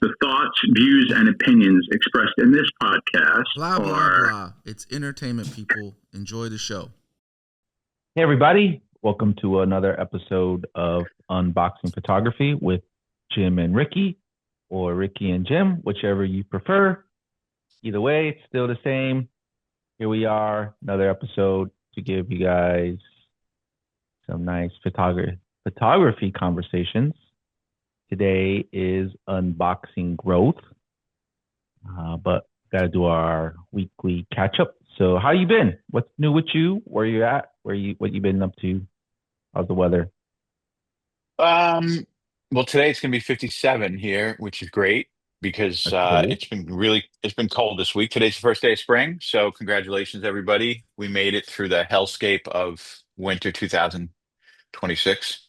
The thoughts, views, and opinions expressed in this podcast Blah, blah, are blah. It's entertainment, people. Enjoy the show. Hey, everybody. Welcome to another episode of Unboxing Photography with Jim and Ricky, or Ricky and Jim, whichever you prefer. Either way, it's still the same. Here we are, another episode to give you guys some nice photography conversations. Today is unboxing growth, but got to do our weekly catch up. So, how you been? What's new with you? Where you at? What you been up to? How's the weather? Well, today it's going to be 57 here, which is great because That's cool. it's been cold this week. Today's the first day of spring, so congratulations, everybody. We made it through the hellscape of winter 2026.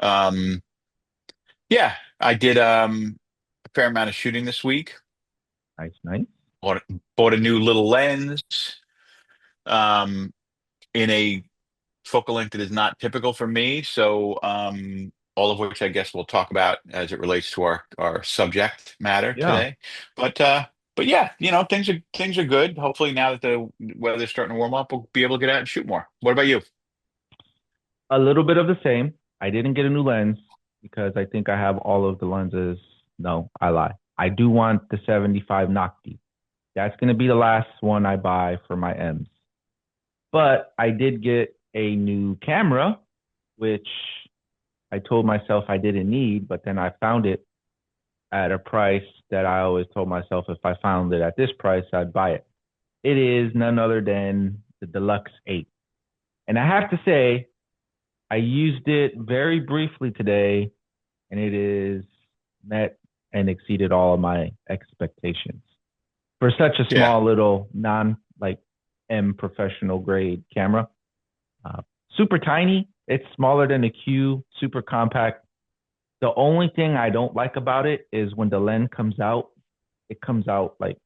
Um, yeah, I did a fair amount of shooting this week. Nice, nice. Bought, bought a new little lens um, in a focal length that is not typical for me. So, all of which I guess we'll talk about as it relates to our subject matter Yeah, today. But uh, but yeah, things are good. Hopefully, now that the weather's starting to warm up, we'll be able to get out and shoot more. What about you? a little bit of the same. I didn't get a new lens because I think I have all of the lenses. No, I lie. I do want the 75 Nocti. That's going to be the last one I buy for my M's. But I did get a new camera, which I told myself I didn't need, but then I found it at a price that I always told myself if I found it at this price, I'd buy it. It is none other than the Deluxe 8. And I have to say, I used it very briefly today, and it is met and exceeded all of my expectations. For such a Yeah, small little non like M professional grade camera, uh, super tiny. It's smaller than a Q, super compact. The only thing I don't like about it is when the lens comes out, it comes out like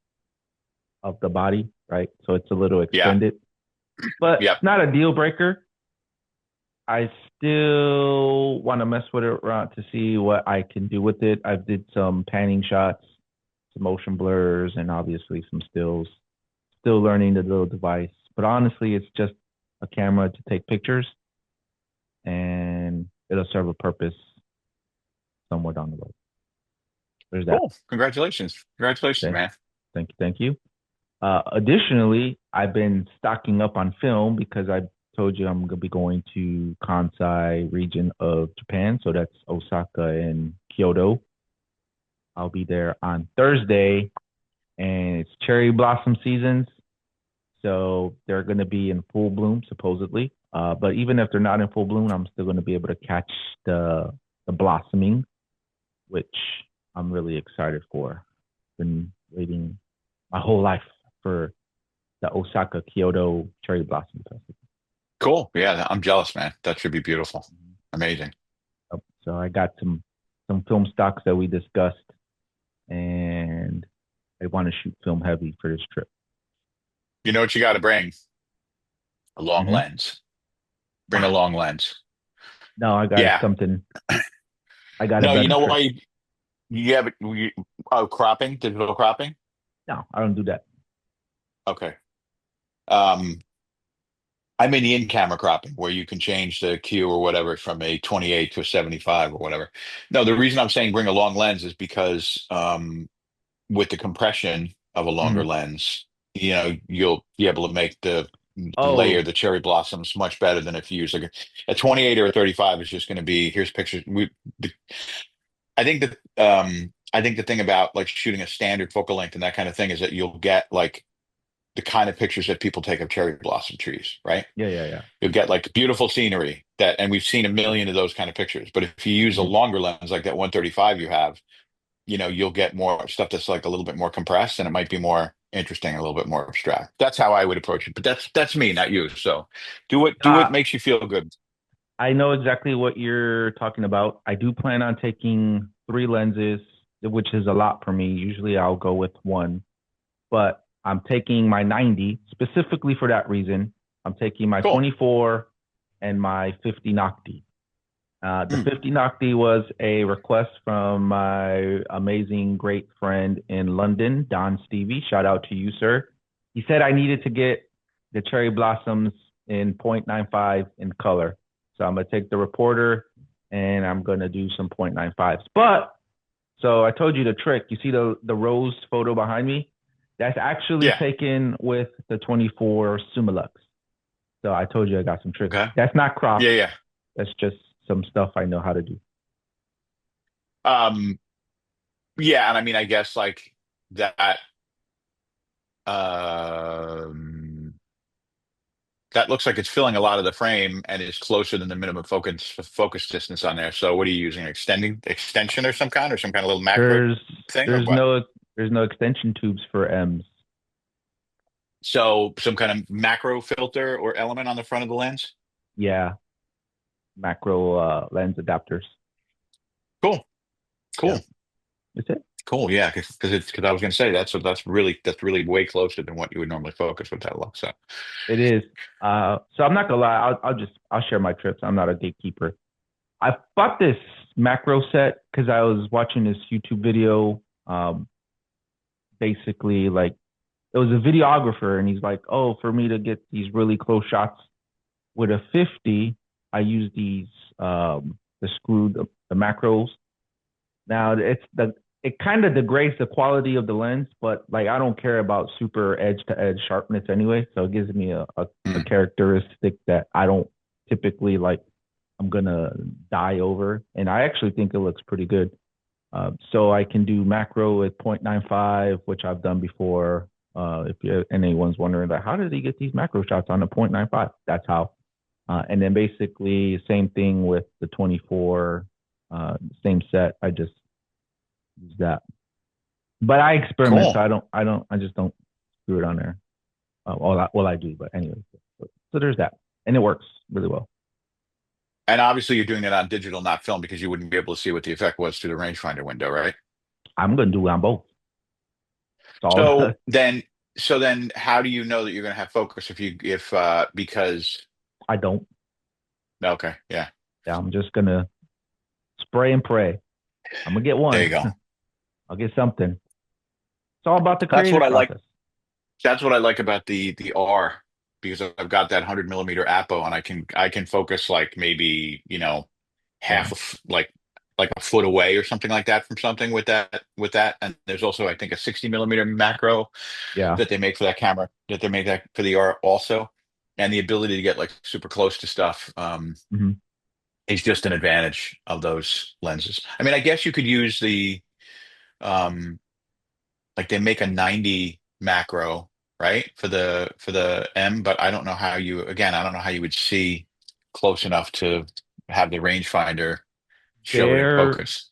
of the body, right? So it's a little yeah, extended, but yep. it's not a deal breaker. I still want to mess with it around to see what I can do with it. I did some panning shots, some motion blurs, and obviously some stills. Still learning the little device, but honestly, it's just a camera to take pictures, and it'll serve a purpose somewhere down the road. There's that. Cool. Congratulations, Okay. man. Thank you. Additionally, I've been stocking up on film because I told you I'm gonna be going to Kansai region of Japan, so that's Osaka and Kyoto. I'll be there on Thursday, and it's cherry blossom seasons, so they're gonna be in full bloom supposedly. But even if they're not in full bloom, I'm still gonna be able to catch the blossoming, which I'm really excited for. Been waiting my whole life for the Osaka Kyoto Cherry Blossom Festival. Cool. Yeah, I'm jealous, man. That should be beautiful. Amazing. So I got some film stocks that we discussed, and I want to shoot film heavy for this trip. You know what you got to bring? A long Hmm. lens. Bring a long lens. No, I got Yeah. something. I got a No, you better know trick. why you have it? Cropping, digital cropping. No, I don't do that. Okay. Um, I'm in the in-camera cropping where you can change the Q or whatever from a 28 to a 75 or whatever. No, the reason I'm saying bring a long lens is because with the compression of a Hmm. longer lens, you'll be able to make the layer Oh, the cherry blossoms much better than if you use like a 28 or a 35 is just going to be here's pictures. The, I think the thing about like shooting a standard focal length and that kind of thing is that you'll get like the kind of pictures that people take of cherry blossom trees, right? yeah, yeah, yeah. You'll get like beautiful scenery and we've seen a million of those kind of pictures. But if you use a Hmm. longer lens like that 135 you have, you'll get more stuff that's like a little bit more compressed and it might be more interesting, a little bit more abstract. That's how I would approach it. But that's me, not you. So do what Uh, makes you feel good. I know exactly what you're talking about. I do plan on taking three lenses, which is a lot for me. Usually I'll go with one, but I'm taking my 90 specifically for that reason. I'm taking my Cool. 24 and my 50 Nocti. The Hmm. 50 Nocti was a request from my amazing great friend in London, Don Stevie. Shout out to you, sir. He said I needed to get the cherry blossoms in 0.95 in color. So I'm gonna take the reporter and I'm gonna do some 0.95s. But so I told you the trick. You see the rose photo behind me? That's actually Yeah. taken with the 24 Sumalux. So I told you I got some tricks. Okay. That's not Yeah, cropped. yeah. That's just some stuff I know how to do. Um, yeah, and I mean, I guess like that. Um, that looks like it's filling a lot of the frame and is closer than the minimum focus distance on there. So what are you using? Extension or some kind of little macro There's thing or there's what? no there's no extension tubes for M's. So some kind of macro filter or element on the front of the lens. Yeah, macro lens adapters. Cool, Yeah, cool, that's it. cool. Yeah, because I was going to say that's really way closer than what you would normally focus with that look. So It is. So I'm not gonna lie. I'll share my trips. I'm not a gatekeeper. I bought this macro set because I was watching this YouTube video. Basically, like it was a videographer, and he's like, "Oh, for me to get these really close shots with a 50, I use these the macros. Now it kind of degrades the quality of the lens, but like I don't care about super edge to edge sharpness anyway. So it gives me a mm, characteristic that I don't typically like. I'm gonna die over, and I actually think it looks pretty good. So I can do macro at 0.95, which I've done before. If anyone's wondering, like, how did he get these macro shots on a 0.95? That's how. And then basically same thing with the 24, same set. I just use that. But I experiment, so cool. I just don't screw it on there. I do, but anyway. So there's that, and it works really well. And obviously you're doing it on digital, not film, because you wouldn't be able to see what the effect was through the rangefinder window, right? I'm gonna do it on both. It's all So then, so then, how do you know that you're going to have focus if because I don't. okay, yeah, Yeah, I'm just gonna spray and pray. I'm gonna get there you one. go. I'll get something. It's all about the That's what creative I like. process. That's what I like about the R because I've got that 100 millimeter apo and I can focus like maybe Yeah, like a foot away or something like that from something with that. And there's also I think a 60 millimeter macro yeah. that they make for that camera that they make that for the R also, and the ability to get like super close to stuff. Hmm. Is just an advantage of those lenses. I mean, I guess you could use the um like they make a 90 macro, right? For the M, but I don't know how you would see close enough to have the rangefinder show it in There, focus.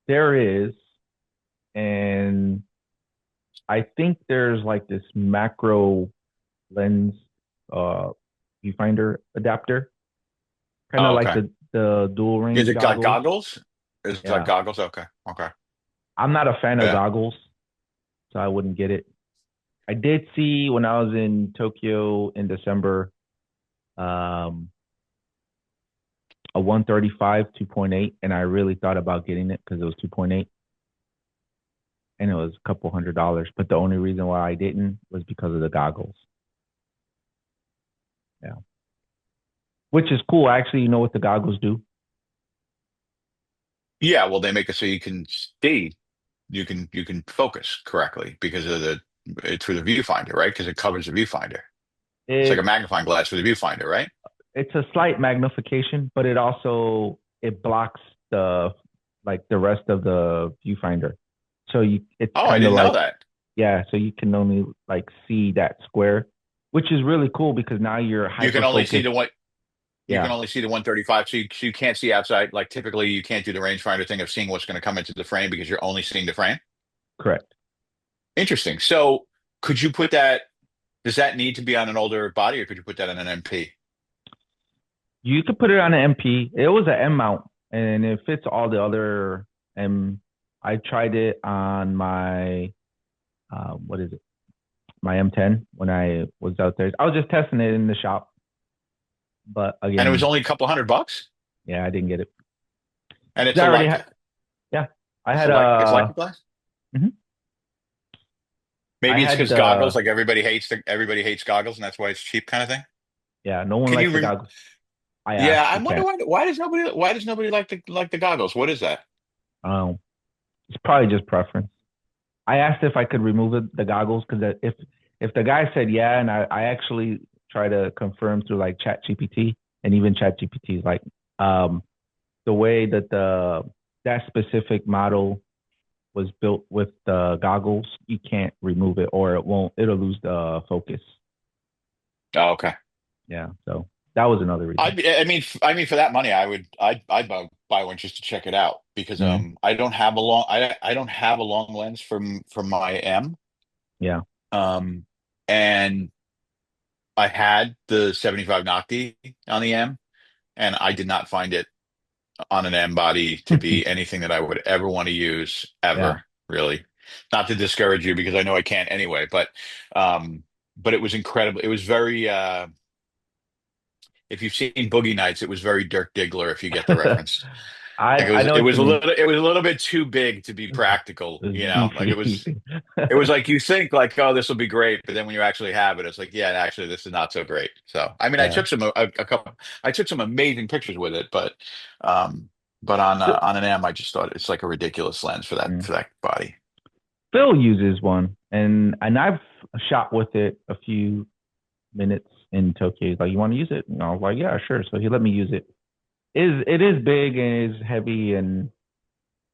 there is, and I think there's like this macro lens uh viewfinder adapter, kind of Oh, like okay. the dual Is range it got goggles. goggles? Is it like Yeah, goggles? Okay. Okay. I'm not a fan of Yeah. goggles, so I wouldn't get it. I did see when I was in Tokyo in December, um, a 135 2.8, and I really thought about getting it because it was 2.8, and it was a couple $100. But the only reason why I didn't was because of the goggles. Yeah, which is cool. Actually, you know what the goggles do? Yeah, well, they make it so you can see, you can focus correctly because of through the viewfinder, right? Because it covers the viewfinder. It's like a It magnifying glass for the viewfinder, right? it's a slight magnification, but it blocks the the rest of the viewfinder. So it's Oh, I kind of didn't know like, that. yeah, so you can only like see that square, which is really cool because now you're You can hyper only see focused. the one. You can Yeah, only see the 135, so you can't see outside. Like typically, you can't do the rangefinder thing of seeing what's going to come into the frame because you're only seeing the frame. correct. Interesting. So, could you put that? Does that need to be on an older body, or could you put that on an MP? You could put it on an MP. It was an M mount, and it fits all the other M. I tried it on my what is it? My M10 when I was out there. I was just testing it in the shop, but And it was again, only a couple $100. yeah, I didn't get it. And 'Cause it's I a already Leica. had, yeah, I It's a had Leica. It's Leica glass. mhm. I Maybe it's had because goggles, like everybody hates goggles, and that's why it's cheap, kind of thing. yeah, no one Can likes you? the goggles. I Yeah, asked, I you wonder can't. why does nobody like the goggles? What is that? Um, it's probably just preference. I asked if I could remove the goggles because if the guy said yeah, and I actually try to confirm through like Chat GPT, and even Chat GPT is like um the way that that specific model was built with the goggles, you can't remove it or it'll lose the focus. Oh, okay. Yeah, so that was another reason. I mean, for that money, I'd buy one just to check it out because Mm, I don't have a long lens from my M. yeah. Um, and I had the 75 Nocti on the M, and I did not find it on an M body to be anything that I would ever want to use Yeah. ever, really. Not to discourage you because I know I can't anyway, um, but it was incredible. It was very if you've seen Boogie Nights, it was very Dirk Diggler, if you get the reference. Like I know what you mean. it was a little bit too big to be practical, It's you know. Like beefy. it was like you think like, oh, this will be great, but then when you actually have it, it's like, yeah, actually, this is not so great. So, I mean, Yeah. a couple, I took some amazing pictures with it, um, but on an M, I just thought it's like a ridiculous lens Mm. for that body. Phil uses one, and I've shot with it a few minutes in Tokyo. He's like, "You want to use it?" And I was like, "Yeah, sure." So he let me use it. It is big and is heavy, and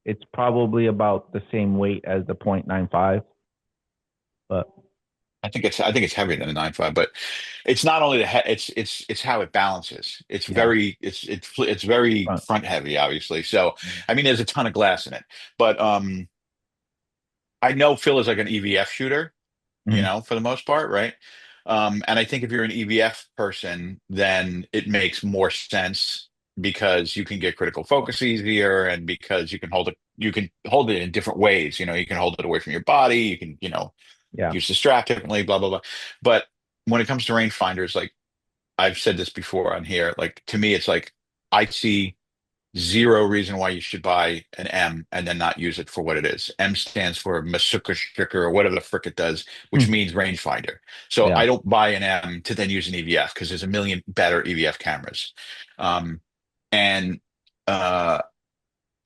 it's probably about the same weight as the .95. But I think it's heavier than a 9.5, but it's not only it's how it balances. yeah, It's very front. front heavy, obviously. So Mm. I mean, there's a ton of glass in it, but I know Phil is like an EVF shooter, you Mhm. know, for the most part, right? And I think if you're an EVF person, then it makes more sense because you can get critical focus easier, and because you can hold it in different ways. You know, you can hold it away from your body. You can, you know, Yeah, use the strap differently, blah blah blah. But when it comes to rangefinders, like I've said this before on here, like to me, it's like I see zero reason why you should buy an M and then not use it for what it is. M stands for Masuka Stricker or whatever the frick it does, which Hmm. means rangefinder. So yeah, I don't buy an M to then use an EVF because there's a million better EVF cameras. Um, and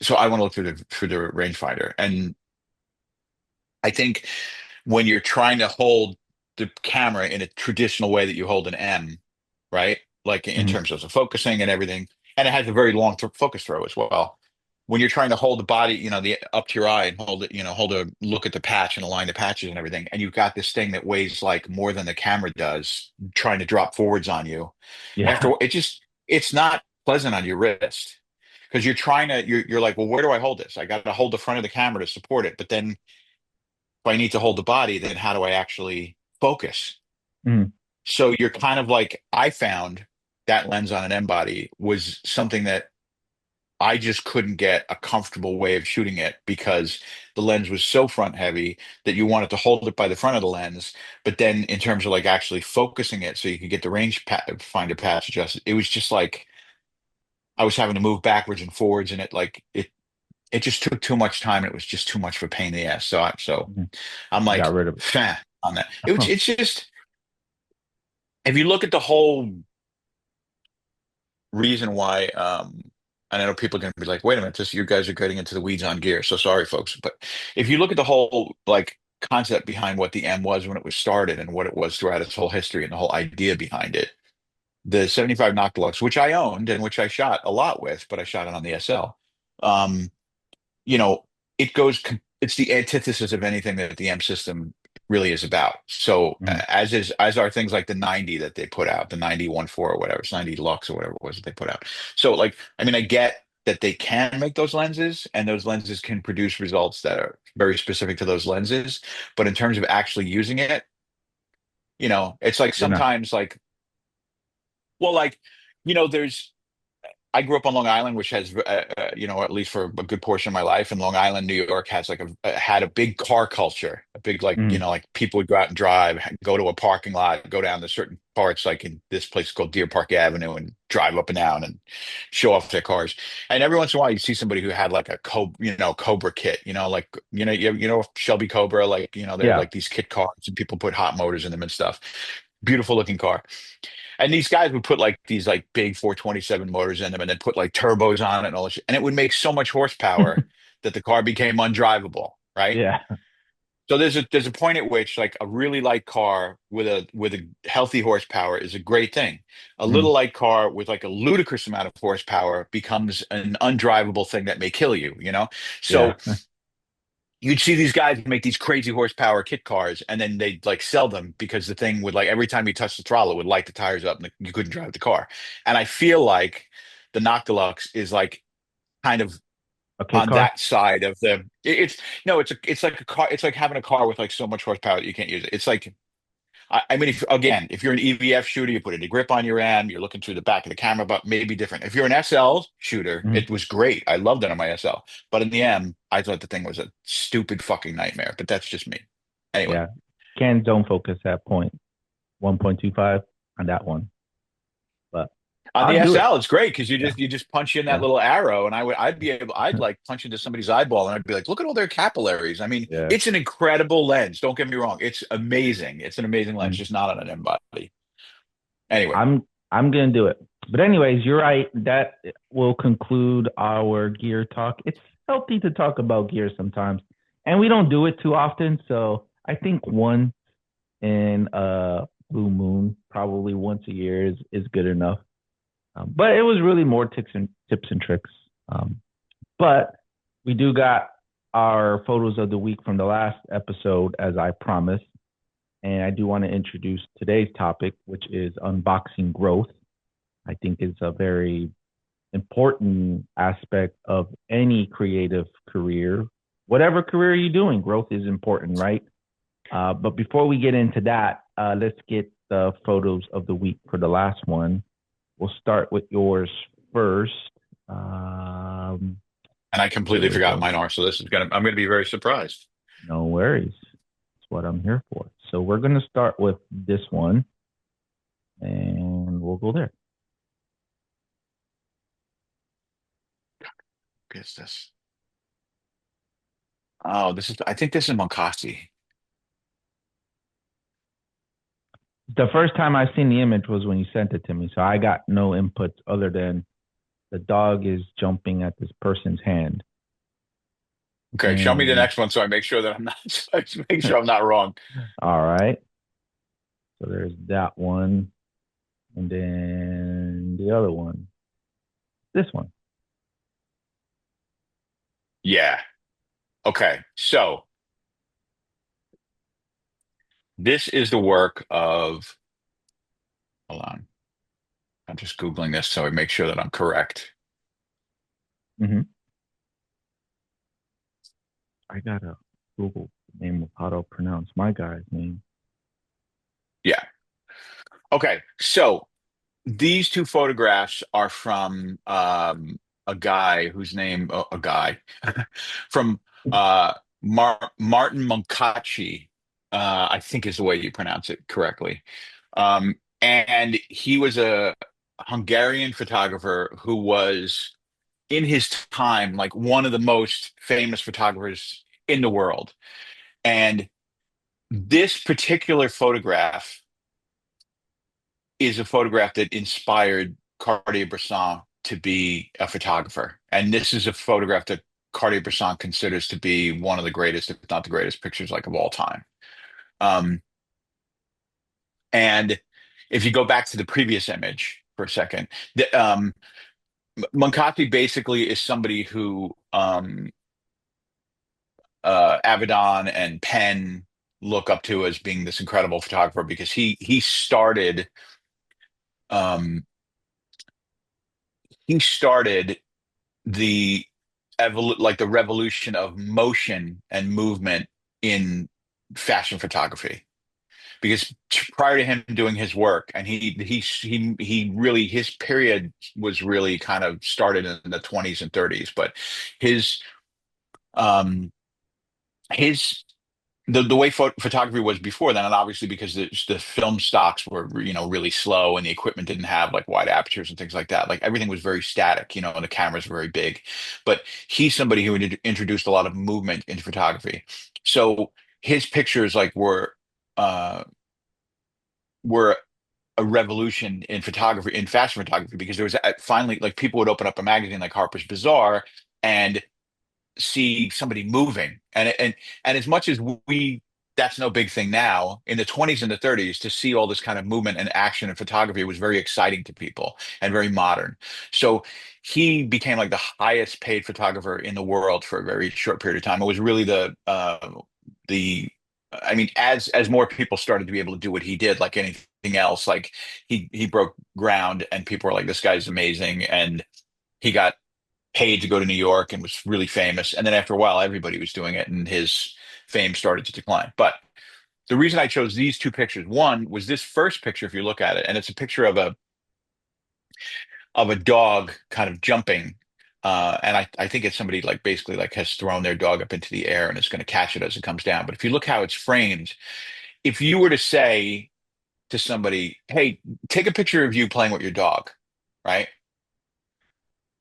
so I want to look through the rangefinder. And I think when you're trying to hold the camera in a traditional way that you hold an M, right? Like in hmm, terms of the focusing and everything, and it has a very long focus throw as well. When you're trying to hold the body, you know, the up to your eye and hold it, you know, hold a look at the patch and align the patches and everything, and you've got this thing that weighs like more than the camera does, trying to drop forwards on you. yeah, After it's not pleasant on your wrist because you're like, well, where do I hold this? I got to hold the front of the camera to support it, but then if I need to hold the body, then how do I actually focus? hmm, So you're kind of like, I found that lens on an M body was something that I just couldn't get a comfortable way of shooting it because the lens was so front heavy that you wanted to hold it by the front of the lens. But then in terms of like actually focusing it so you could get the finder patch adjusted, it was just like I was having to move backwards and forwards and it just took too much time. And it was just too much of a pain in the ass. hmm. I'm Got like, rid of it. on that. It's just if you look at the whole reason why, and I know people are going to be like, wait a minute, this you guys are getting into the weeds on gear. So sorry, folks. But if you look at the whole like concept behind what the M was when it was started and what it was throughout its whole history and the whole idea behind it, the 75 Noctilux, which I owned and which I shot a lot with, but I shot it on the SL. Um, you know, it's the antithesis of anything that the M system really is about. So Mhm. as are things like the 90 that they put out, the 9014 or whatever, it's 90 Lux or whatever it was that they put out. So like, I mean, I get that they can make those lenses and those lenses can produce results that are very specific to those lenses. But in terms of actually using it, you know, it's like They're not. sometimes like, well, like, you know, there's I grew up on Long Island, which has, at least for a good portion of my life, and Long Island, New York has like had a big car culture, a big like, Mm, like people would go out and drive, go to a parking lot, go down to certain parts, like in this place called Deer Park Avenue, and drive up and down and show off their cars. And every once in a while, you see somebody who had like a Cobra kit, like Shelby Cobra, like they're yeah. like these kit cars, and people put hot motors in them and stuff. Beautiful looking car. And these guys would put like these like big 427 motors in them and then put like turbos on it and all this shit. And it would make so much horsepower that the car became undrivable, right? Yeah. So there's a point at which like a really light car with a healthy horsepower is a great thing. A Mm, little light car with like a ludicrous amount of horsepower becomes an undrivable thing that may kill you, you know? yeah. So you'd see these guys make these crazy horsepower kit cars and then they'd like sell them because the thing would like every time you touch the throttle it would light the tires up and you couldn't drive the car. And I feel like the Noctilux is like kind of A kid on car. that side of it's no, it's like a car, it's like having a car with like so much horsepower that you can't use it. It's like I mean, if you're an EVF shooter, you put a grip on your end, you're looking through the back of the camera, but maybe different. If you're an SL shooter, Mm, it was great. I loved it on my SL. But in the M, I thought the thing was a stupid fucking nightmare. But that's just me. Anyway, yeah. Can zone focus at point 1.25 on that one, but on the I'll do it. SL, it's great because you Yeah. just punch in that Yeah. little arrow, and I'd like punch into somebody's eyeball, and I'd be like, look at all their capillaries. I mean, Yeah. it's an incredible lens. Don't get me wrong, it's amazing. It's an amazing lens, Mm. just not on an M body. Anyway, I'm gonna do it. But anyways, you're right. That will conclude our gear talk. It's healthy to talk about gear sometimes, and we don't do it too often. So I think one in a blue moon, probably once a year, is good enough. But it was really more tips and tricks. But we do got our photos of the week from the last episode, as I promised. And I do want to introduce today's topic, which is unboxing growth. I think it's a very important aspect of any creative career. Whatever career you're doing, growth is important, right? But before we get into that, let's get the photos of the week for the last one. We'll start with yours first. Um, and I completely here we forgot go. mine are. So I'm gonna be very surprised. No worries. That's what I'm here for. So we're going to start with this one and we'll go there. What is this? Oh, I think this is Moncasi. The first time I seen the image was when you sent it to me. So I got no input other than the dog is jumping at this person's hand. Okay, show me the And next one so I make sure that I'm not so I make sure I'm not wrong. all right. So there's that one. And then the other one. This one. Yeah. Okay. So this is the work of, hold on. I'm just Googling this so I make sure that I'm correct. Mm-hmm. I gotta Google the name of how to pronounce my guy's name. Yeah. Okay. So these two photographs are from a guy whose name, a guy from Martin Moncacci, I think is the way you pronounce it correctly. And he was a Hungarian photographer who was in his time like one of the most famous photographers in the world. And this particular photograph is a photograph that inspired Cartier-Bresson to be a photographer. And this is a photograph that Cartier-Bresson considers to be one of the greatest, if not the greatest pictures like of all time. Um, and if you go back to the previous image for a second, Moncati basically is somebody who Avedon and Penn look up to as being this incredible photographer because um, he started the like the revolution of motion and movement in fashion photography because prior to him doing his work, and he really, his period was really kind of started in the 20s and 30s, but his um his the way photography was before then, and obviously because the film stocks were, really slow, and the equipment didn't have like wide apertures and things like that. Like everything was very static, and the cameras were very big. But he's somebody who introduced a lot of movement into photography. So his pictures like uh were a revolution in photography, in fashion photography, because there was finally, like, people would open up a magazine like Harper's Bazaar and see somebody moving, and as much as we that's no big thing now, in the 20s and the 30s, to see all this kind of movement and action in photography was very exciting to people and very modern. So he became like the highest paid photographer in the world for a very short period of time. It was really the I mean, as more people started to be able to do what he did, like anything else, like he broke ground, and people were like, this guy's amazing. And he got paid to go to New York and was really famous. And then after a while, everybody was doing it, and his fame started to decline. But the reason I chose these two pictures, one was this first picture, if you look at it, and it's a picture of a dog kind of jumping. And I think it's somebody like basically like has thrown their dog up into the air and is going to catch it as it comes down. But if you look how it's framed, if you were to say to somebody, hey, take a picture of you playing with your dog, right?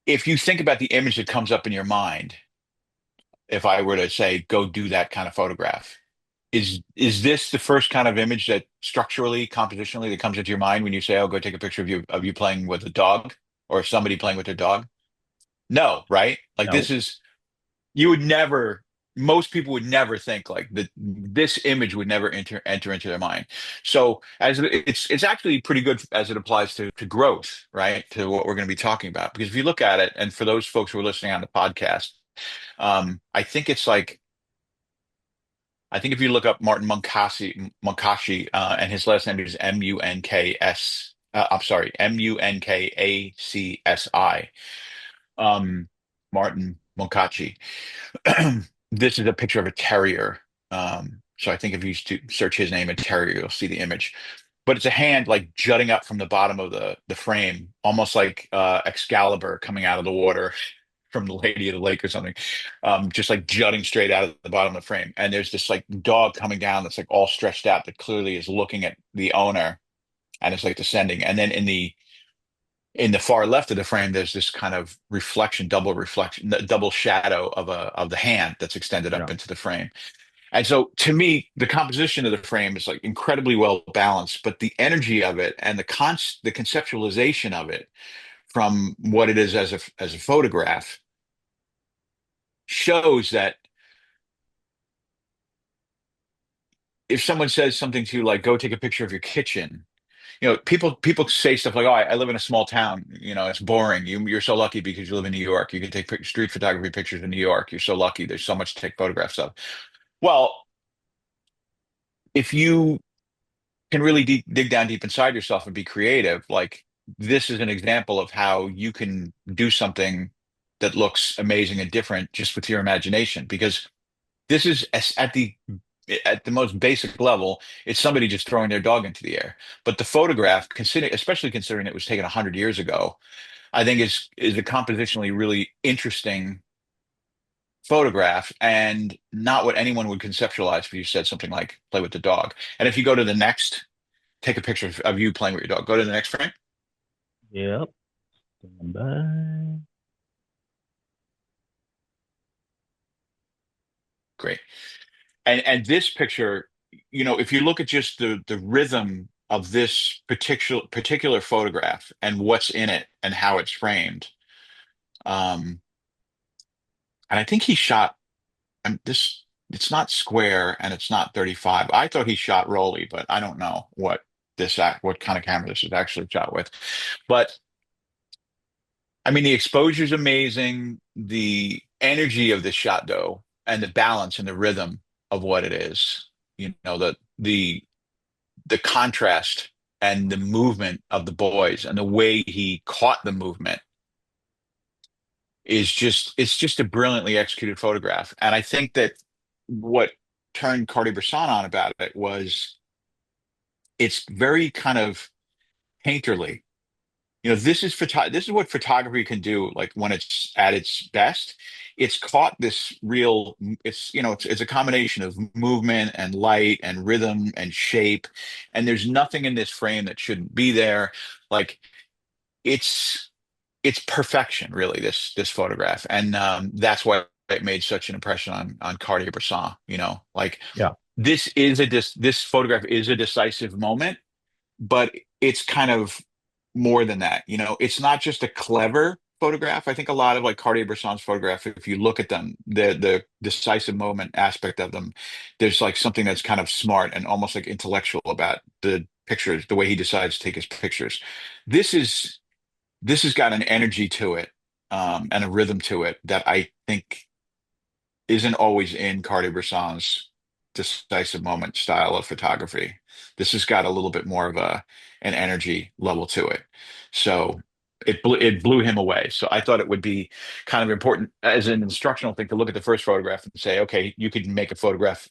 If you think about the image that comes up in your mind, if I were to say, go do that kind of photograph, is this the first kind of image that structurally, compositionally, that comes into your mind when you say, oh, go take a picture of you playing with a dog, or somebody playing with their dog? No, right? Like, No. this is, you would never, most people would never think like that. This image would never enter into their mind. So it's actually pretty good as it applies to growth, right? To what we're going to be talking about. Because if you look at it, and for those folks who are listening on the podcast, I think it's like, I think if you look up Martin Munkashi, and his last name is Munks. I'm sorry, Munkacsi. Martin Munkachi. This is a picture of a terrier. So I think if you search his name, a terrier, you'll see the image. But it's a hand like jutting up from the bottom of the frame, almost like Excalibur coming out of the water from the Lady of the Lake or something, just like jutting straight out of the bottom of the frame. And there's this like dog coming down that's like all stretched out, that clearly is looking at the owner, and it's like descending. And then in the far left of the frame, there's this kind of reflection, double shadow of the hand that's extended up Yeah. into the frame. And so to me, the composition of the frame is like incredibly well balanced, but the energy of it and the conceptualization of it from what it is as a photograph shows that if someone says something to you like, go take a picture of your kitchen, people say stuff like, "Oh, I live in a small town. It's boring. You're so lucky because you live in New York. You can take street photography pictures in New York. You're so lucky. There's so much to take photographs of." Well, if you can really dig down deep inside yourself and be creative, like, this is an example of how you can do something that looks amazing and different just with your imagination. Because this is at the most basic level, it's somebody just throwing their dog into the air. But the photograph, especially considering it was taken 100 years ago, I think is a compositionally really interesting photograph, and not what anyone would conceptualize if you said something like play with the dog. And if you go to the next, take a picture of you playing with your dog. Go to the next frame. Yep. Stand by. Great. And this picture, if you look at just the rhythm of this particular photograph and what's in it and how it's framed, um, and I think he shot, and this, it's not square and it's not 35. I thought he shot Rolly, but I don't know what kind of camera this is actually shot with. But I mean, the exposure is amazing. The energy of this shot, though, and the balance and the rhythm of what it is, the contrast and the movement of the boys and the way he caught the movement it's just a brilliantly executed photograph. And I think that what turned Cartier-Bresson on about it was it's very kind of painterly. This is what photography can do, like when it's at its best. It's caught this real, it's a combination of movement and light and rhythm and shape, and there's nothing in this frame that shouldn't be there. Like it's it's perfection, really, this photograph. And that's why it made such an impression on Cartier-Bresson, like Yeah. this photograph is a decisive moment, but it's kind of more than that. It's not just a clever photograph. I think a lot of like Cartier-Bresson's photograph, if you look at them, the decisive moment aspect of them, there's like something that's kind of smart and almost like intellectual about the pictures, the way he decides to take his pictures. This is this has got an energy to it, and a rhythm to it that I think isn't always in Cartier-Bresson's decisive moment style of photography. This has got a little bit more of a an energy level to it. So it blew him away. So I thought it would be kind of important as an instructional thing to look at the first photograph and say, okay, you could make a photograph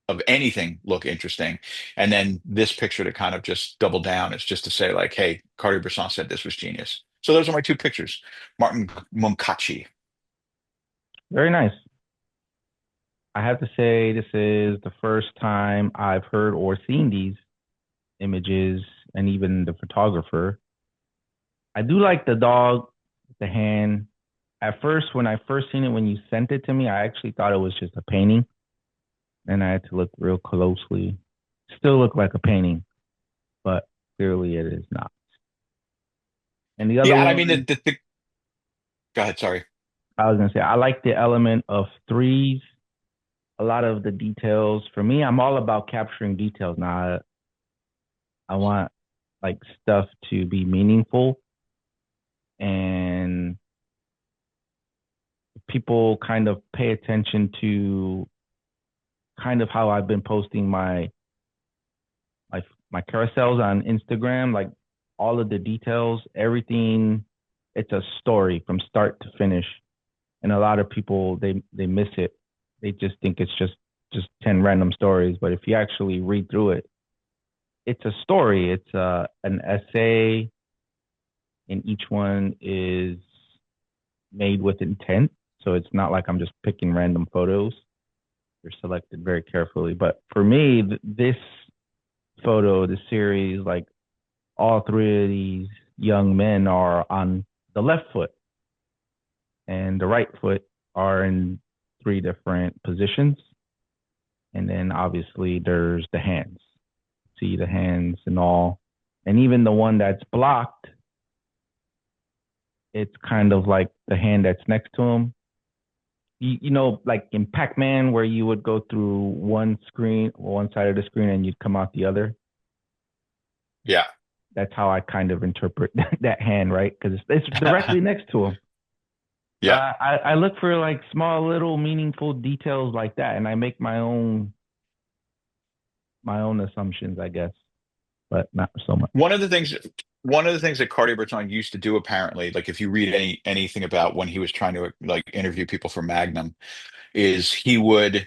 of anything look interesting. And then this picture to kind of just double down is just to say like, hey, Cartier-Bresson said this was genius. So those are my two pictures. Martin Munkachi. Very nice. I have to say, this is the first time I've heard or seen these images and even the photographer. I do like the dog, the hand. At first, when I first seen it, when you sent it to me, I actually thought it was just a painting. And I had to look real closely. Still look like a painting, but clearly it is not. And the other Yeah, and I mean one, go ahead, sorry. I was gonna say, I like the element of threes, a lot of the details. For me, I'm all about capturing details. Now, I want like stuff to be meaningful, and people kind of pay attention to kind of how I've been posting my carousels on Instagram, like all of the details, everything. It's a story from start to finish, and a lot of people they miss it. They just think it's just 10 random stories, but if you actually read through it, it's a story. It's an essay, and each one is made with intent. So it's not like I'm just picking random photos. They're selected very carefully. But for me, this photo, the series, like all three of these young men are on the left foot, and the right foot are in three different positions. And then obviously there's the hands. See the hands and all. And even the one that's blocked, it's kind of like the hand that's next to him. Like in Pac-Man, where you would go through one screen, one side of the screen, and you'd come out the other. Yeah. That's how I kind of interpret that hand, right? Because it's directly next to him. So Yeah. I look for like small, little, meaningful details like that, and I make my own assumptions, I guess, but not so much. One of the things one of the things that Cartier-Bresson used to do, apparently, like if you read anything about when he was trying to like interview people for Magnum, is he would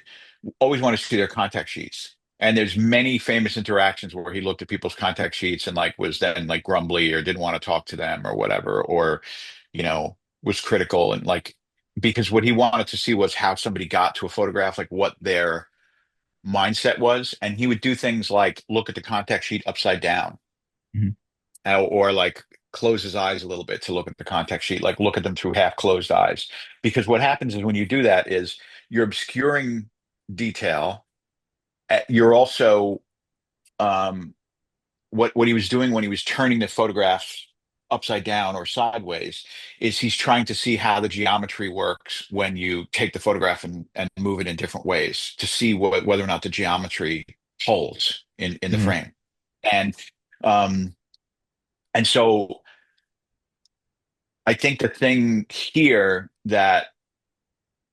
always want to see their contact sheets. And there's many famous interactions where he looked at people's contact sheets and like was then like grumbly or didn't want to talk to them or whatever, or was critical, and like because what he wanted to see was how somebody got to a photograph, like what their mindset was. And he would do things like look at the contact sheet upside down, Mhm. or like close his eyes a little bit to look at the contact sheet, like look at them through half closed eyes. Because what happens is when you do that is you're obscuring detail. You're also what he was doing when he was turning the photographs upside down or sideways is he's trying to see how the geometry works when you take the photograph and move it in different ways to see whether or not the geometry holds in the Mhm. frame. And um, and so I think the thing here that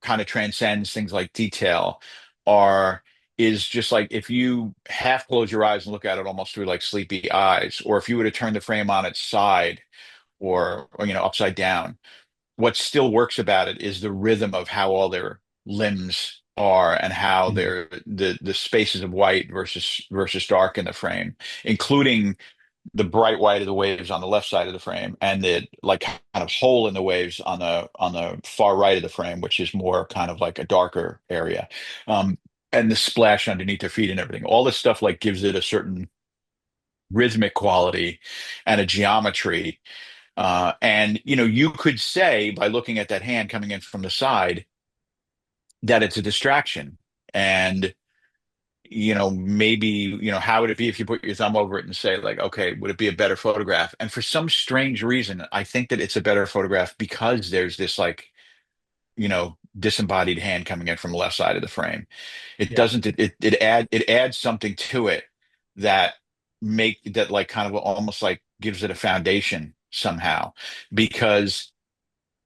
kind of transcends things like detail are is just like if you half close your eyes and look at it almost through like sleepy eyes, or if you were to turn the frame on its side, or upside down, what still works about it is the rhythm of how all their limbs are and how they're the spaces of white versus dark in the frame, including the bright white of the waves on the left side of the frame and the like kind of hole in the waves on the far right of the frame, which is more kind of like a darker area. And the splash underneath their feet and everything. All this stuff like gives it a certain rhythmic quality and a geometry. And you could say by looking at that hand coming in from the side that it's a distraction. And maybe, how would it be if you put your thumb over it and say, like, okay, would it be a better photograph? And for some strange reason, I think that it's a better photograph because there's this, like, disembodied hand coming in from the left side of the frame. It Yeah. doesn't, it adds something to it that like kind of almost like gives it a foundation somehow, because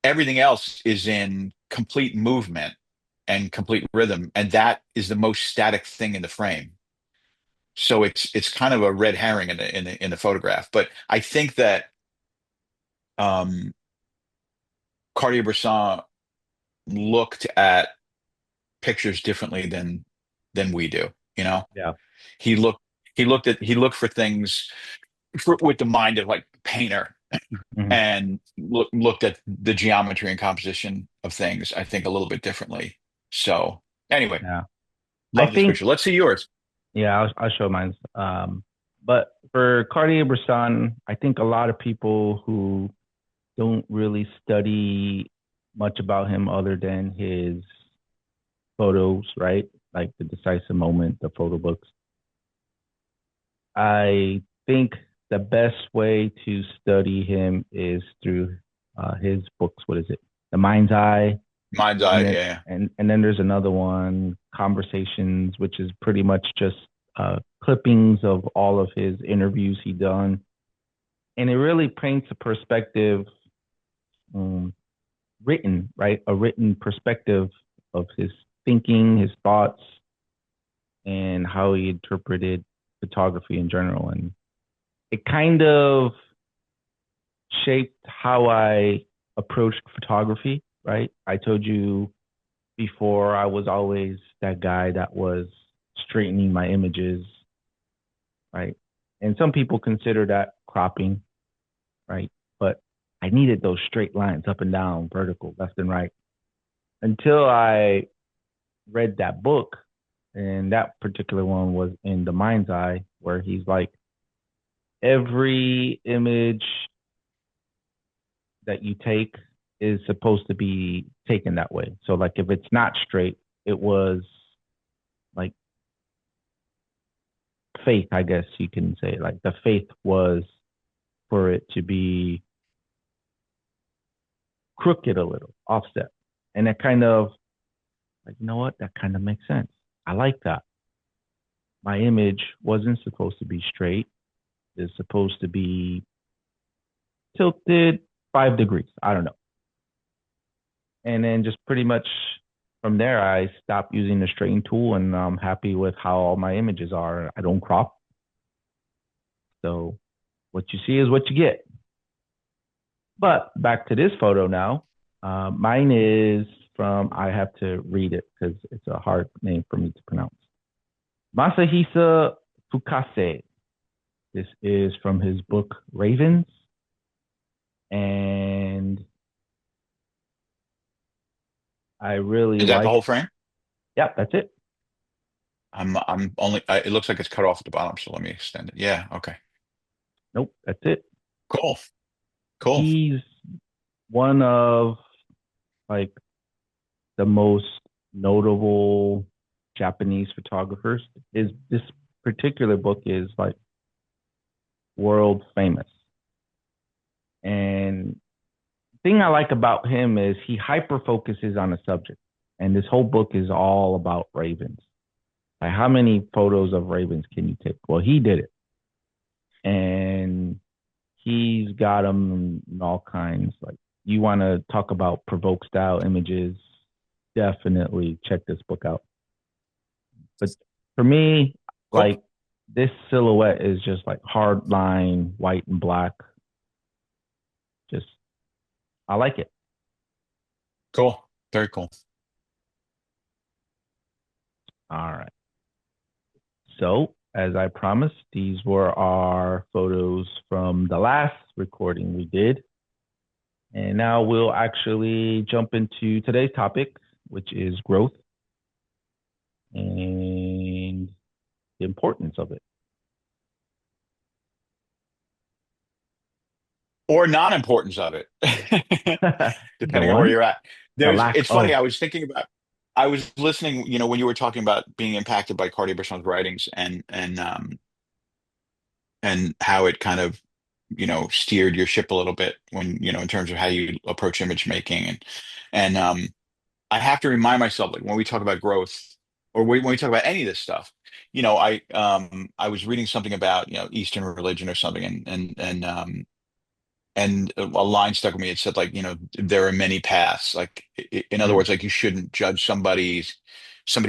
everything else is in complete movement and complete rhythm, and that is the most static thing in the frame. So it's kind of a red herring in the photograph. But I think that um, Cartier-Bresson looked at pictures differently than we do. Yeah. He looked he looked for things with the mind of like painter, Mhm. and looked at the geometry and composition of things, I think, a little bit differently. So anyway, Yeah. I love this think, picture. Let's see yours. yeah, I'll show mine. But for Cartier-Bresson, I think a lot of people who don't really study much about him other than his photos, right? Like the Decisive Moment, the photo books. I think the best way to study him is through his books. What is it? The Mind's Eye, Mind's and eye, then yeah. and then there's another one, Conversations, which is pretty much just clippings of all of his interviews he done, and it really paints a perspective, um, written, right? A written perspective of his thinking, his thoughts, and how he interpreted photography in general. And it kind of shaped how I approached photography, right? I told you before I was always that guy that was straightening my images, right? And some people consider that cropping, right? But I needed those straight lines up and down, vertical, left and right, until I read that book. And that particular one was in The Mind's Eye, where he's like, every image that you take is supposed to be taken that way. So, like, if it's not straight, it was like faith, I guess you can say. Like, the faith was for it to be crooked a little, offset. And it kind of, like, you know what? That kind of makes sense. I like that. My image wasn't supposed to be straight. It's supposed to be tilted 5 degrees. I don't know. And then just pretty much from there, I stopped using the straighten tool, and I'm happy with how all my images are. I don't crop. So what you see is what you get. But back to this photo now. Mine is from, I have to read it because it's a hard name for me to pronounce. Masahisa Fukase. This is from his book Ravens. And I really Is that the like, whole frame? yeah, that's it. I'm only, it looks like it's cut off at the bottom, so let me extend it. Yeah, okay. Nope, that's it. Cool. Cool. He's one of like the most notable Japanese photographers. Is this particular book is like world famous. And the thing I like about him is he hyper focuses on a subject. And this whole book is all about ravens. Like, how many photos of ravens can you take? Well, he did it. And he's got them in all kinds. Like, you want to talk about provoke style images, definitely check this book out. But for me, Cool. like, this silhouette is just like hard line, white and black. Just, I like it. Cool. Very cool. All right. So, as I promised, these were our photos from the last recording we did. And now we'll actually jump into today's topic, which is growth and the importance of it. Or non-importance of it, The depending on where one, you're at. the lack It's funny, of. I was thinking about, I was listening, when you were talking about being impacted by Cartier Bresson's writings and how it kind of, steered your ship a little bit when, in terms of how you approach image making. And I have to remind myself, like when we talk about growth or when we talk about any of this stuff, I was reading something about, Eastern religion or something and a line stuck with me. It said like, there are many paths. Like in other Mhm. words, like you shouldn't judge somebody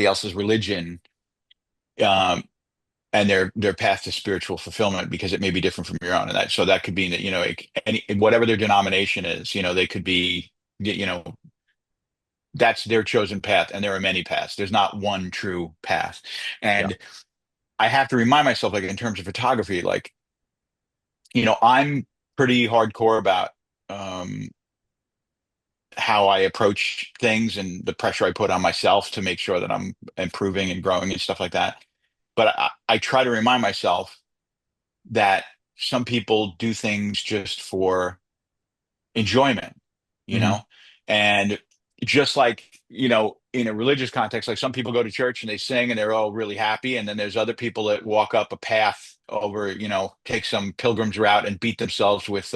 else's religion, um, and their path to spiritual fulfillment because it may be different from your own. And that could be that, any whatever their denomination is, they could be, you know, that's their chosen path, and there are many paths. There's not one true path. Yeah. And I have to remind myself, like in terms of photography, like, I'm pretty hardcore about um how I approach things and the pressure I put on myself to make sure that I'm improving and growing and stuff like that. But I try to remind myself that some people do things just for enjoyment, you Hmm. know? And just like, in a religious context, like some people go to church and they sing and they're all really happy. And then there's other people that walk up a path over, take some pilgrim's route and beat themselves with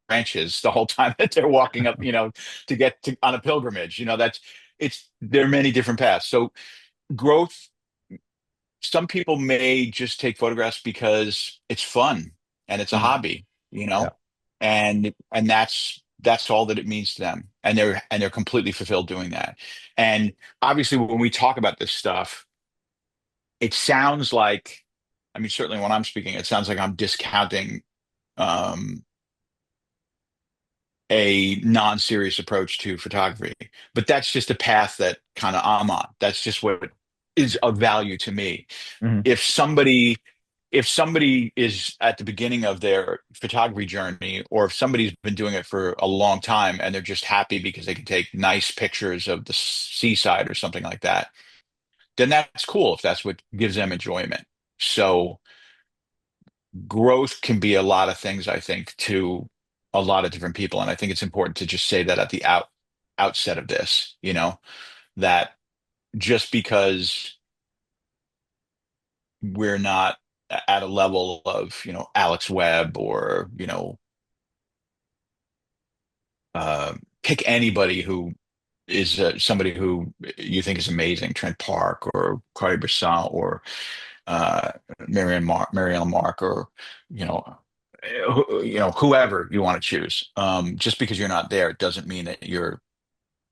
branches the whole time that they're walking up, to get to on a pilgrimage. There are many different paths. So growth, some people may just take photographs because it's fun and it's a Hmm. hobby, Yeah. and that's all that it means to them, and they're completely fulfilled doing that. And obviously when we talk about this stuff, it sounds like, I mean, certainly when I'm speaking, it sounds like I'm discounting um a non-serious approach to photography, but that's just a path that kind of I'm on. That's just what is of value to me. Hmm. If somebody if somebody is at the beginning of their photography journey, or if somebody's been doing it for a long time and they're just happy because they can take nice pictures of the seaside or something like that, then that's cool if that's what gives them enjoyment. So growth can be a lot of things, I think, to a lot of different people. And I think it's important to just say that at the outset of this, that just because we're not at a level of, Alex Webb or, uh, pick anybody who is somebody who you think is amazing, Trent Park or Cartier Bresson or Marianne Mark, or whoever you want to choose. Just because you're not there, it doesn't mean that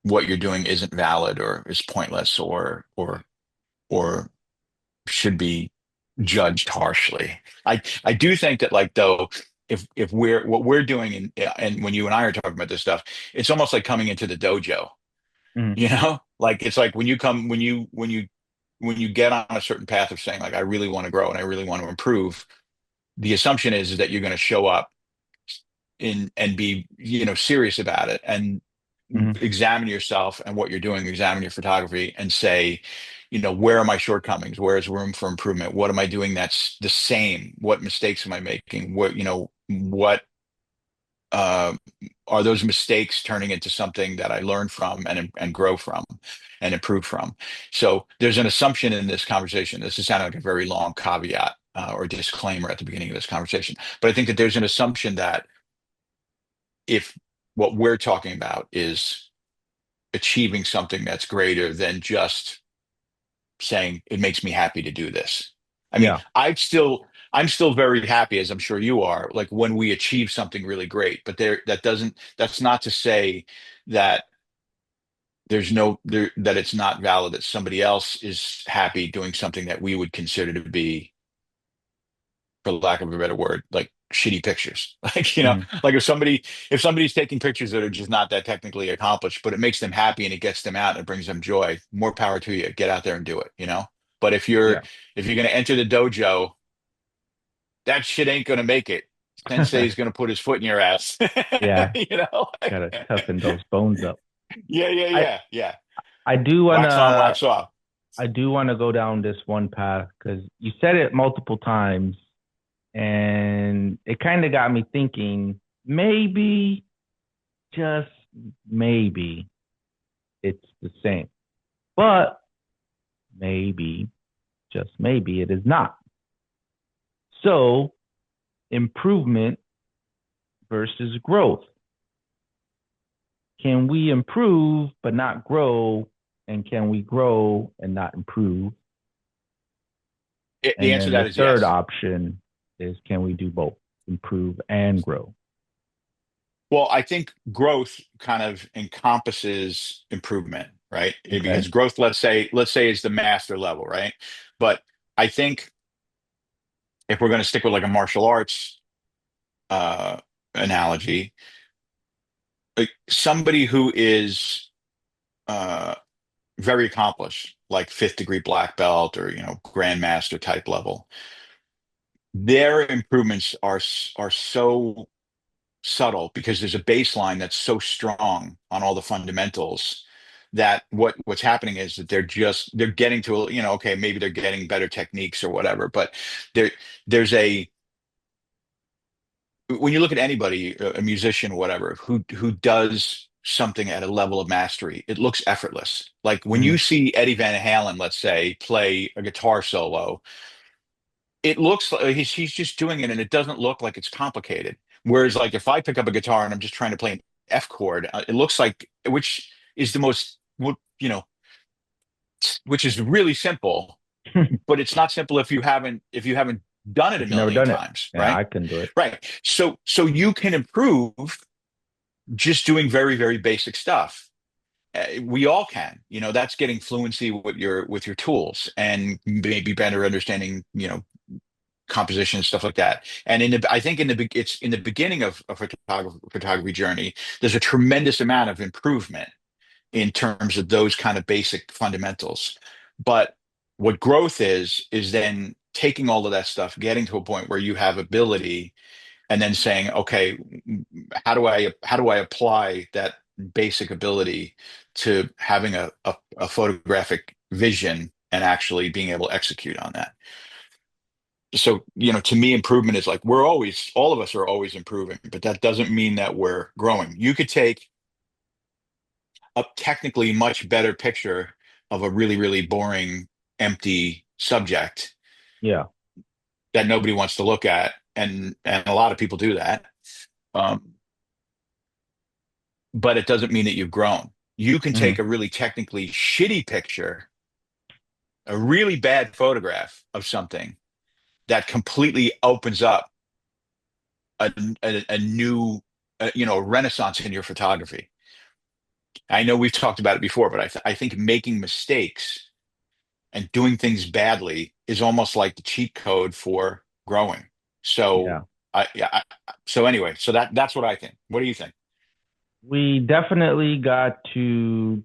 what you're doing isn't valid or is pointless or should be judged harshly. I do think that, like, though, if we're what we're doing, and when you and I are talking about this stuff, it's almost like coming into the dojo. Hmm. Like it's like when you come when you get on a certain path of saying, like, I really want to grow and I really want to improve. The assumption is that you're going to show up in and be, serious about it, and Hmm. examine yourself and what you're doing, examine your photography and say, where are my shortcomings? Where is room for improvement? What am I doing that's the same? What mistakes am I making? What uh, are those mistakes turning into something that I learn from and grow from and improve from? So there's an assumption in this conversation. This is sounding like a very long caveat or disclaimer at the beginning of this conversation, but I think that there's an assumption that if what we're talking about is achieving something that's greater than just saying it makes me happy to do this. I mean, Yeah. I'm still very happy, as I'm sure you are, like when we achieve something really great. But that's not to say that that it's not valid that somebody else is happy doing something that we would consider to be, for lack of a better word, like shitty pictures. Like, Hmm. like if somebody's taking pictures that are just not that technically accomplished, but it makes them happy and it gets them out and it brings them joy, more power to you. Get out there and do it. But if Yeah. you're going to enter the dojo, that shit ain't going to make it. Sensei is going to put his foot in your ass. Yeah. You know? Gotta toughen those bones up. Yeah, yeah, I yeah, yeah. I do Wax on, wanna wax off. I do wanna go down this one path because you said it multiple times, and it kind of got me thinking. Maybe, just maybe, it's the same, but maybe, just maybe, it is not. So, improvement versus growth. Can we improve but not grow? And can we grow and not improve? The And answer to then that the is third yes. option is, can we do both, improve and grow? Well, I think growth kind of encompasses improvement, right? Okay. Because growth, let's say is the master level, right? But I think if we're going to stick with like a martial arts uh, analogy, like somebody who is uh, very accomplished, like fifth degree black belt or grandmaster type level, their improvements are so subtle because there's a baseline that's so strong on all the fundamentals that what's happening is that they're getting to okay, maybe they're getting better techniques or whatever, but there there's a when you look at anybody, a musician or whatever, who does something at a level of mastery, it looks effortless. Like when you Mm. see Eddie Van Halen, let's say, play a guitar solo, it looks like he's just doing it and it doesn't look like it's complicated. Whereas like if I pick up a guitar and I'm just trying to play an F chord, it looks like, which is the most which is really simple, but it's not simple if you haven't done it a If you never million done it, times, yeah, right? I can do it. Right. So you can improve just doing very, very basic stuff. We all can, that's getting fluency with your tools and maybe better understanding, composition and stuff like that. And I think it's in the beginning of a photography journey, there's a tremendous amount of improvement in terms of those kind of basic fundamentals. But what growth is then taking all of that stuff, getting to a point where you have ability, and then saying, okay, how do I apply that basic ability to having a photographic vision and actually being able to execute on that. So, to me, improvement is like all of us are always improving, but that doesn't mean that we're growing. You could take a technically much better picture of a really, really boring, empty subject Yeah. that nobody wants to look at, and a lot of people do that. Um, but it doesn't mean that you've grown. You can take Mm. a really technically shitty picture, a really bad photograph of something that completely opens up a new, renaissance in your photography. I know we've talked about it before, but I think making mistakes and doing things badly is almost like the cheat code for growing. So Yeah. yeah. So anyway, so that's what I think. What do you think? We definitely got to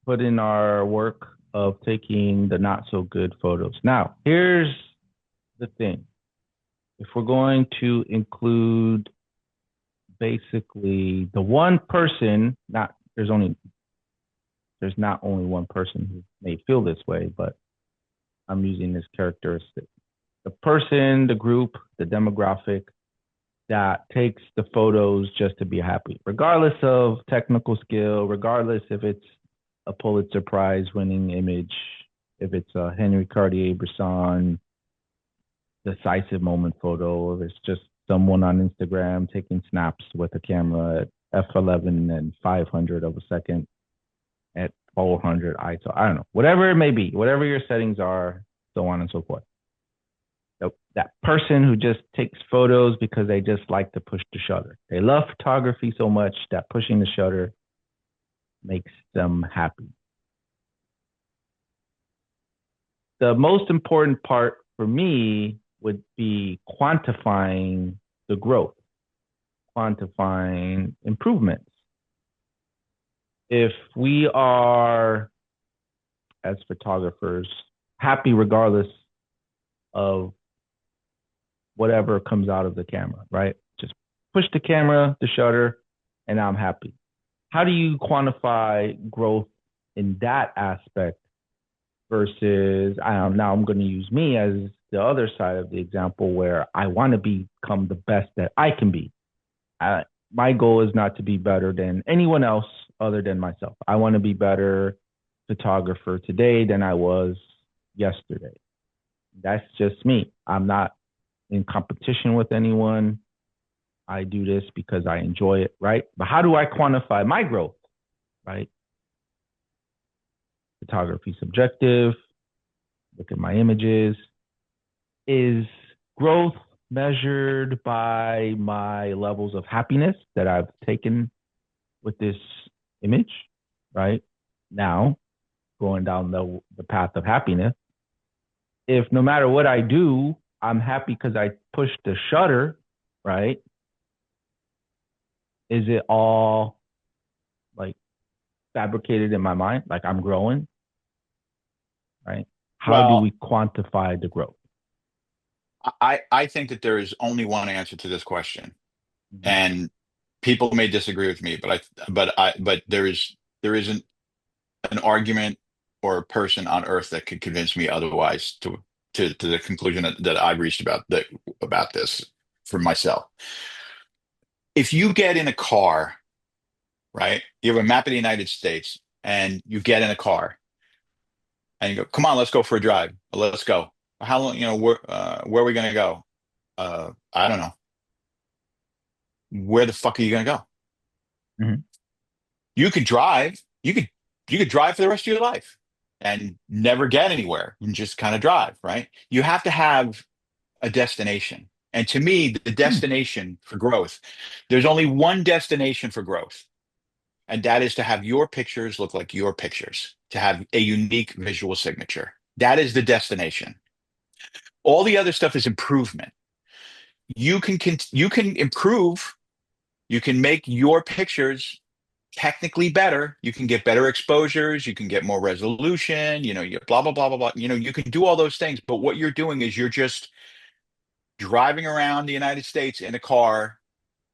put in our work of taking the not so good photos. Now, here's the thing. If we're going to include basically the one person, not there's not only one person who may feel this way, but I'm using this characteristic. The person, the group, the demographic that takes the photos just to be happy, regardless of technical skill, regardless if it's a Pulitzer Prize winning image, if it's a Henry Cartier-Bresson decisive moment photo, if it's just someone on Instagram taking snaps with a camera at f11 and 500 of a second at 400 ISO. I don't know, whatever it may be, whatever your settings are, so on and so forth. That person who just takes photos because they just like to push the shutter. They love photography so much that pushing the shutter makes them happy. The most important part for me would be quantifying the growth, quantifying improvements. If we are, as photographers, happy regardless of whatever comes out of the camera, right? Just push the camera, the shutter, and I'm happy. How do you quantify growth in that aspect versus now I'm going to use me as the other side of the example where I want to become the best that I can be. My goal is not to be better than anyone else other than myself. I want to be better photographer today than I was yesterday. That's just me. I'm not in competition with anyone. I do this because I enjoy it, right? But how do I quantify my growth, right? Photography subjective. Look at my images. Is growth measured by my levels of happiness that I've taken with this image, right? Now, going down the path of happiness. If no matter what I do, I'm happy because I pushed the shutter, right? Is it all like fabricated in my mind? Like I'm growing, right? How do Well, we quantify the growth? I think that there is only one answer to this question, Mhm. and people may disagree with me, but there isn't an argument or a person on earth that could convince me otherwise to the conclusion that I've reached about this for myself. If you get in a car, right? You have a map of the United States, and you get in a car, and you go, "Come on, let's go for a drive. Let's go. How long? Where are we gonna go? I don't know. Where the fuck are you gonna go? Mhm. You could drive. You could drive for the rest of your life and never get anywhere and just kind of drive, right? You have to have a destination. And to me, the Hmm. destination for growth, there's only one destination for growth, and that is to have your pictures look like your pictures, to have a unique visual signature. That is the destination. All the other stuff is improvement. You can improve. You can make your pictures technically better. You can get better exposures. You can get more resolution. You blah blah blah blah blah. You can do all those things. But what you're doing is you're just driving around the United States in a car,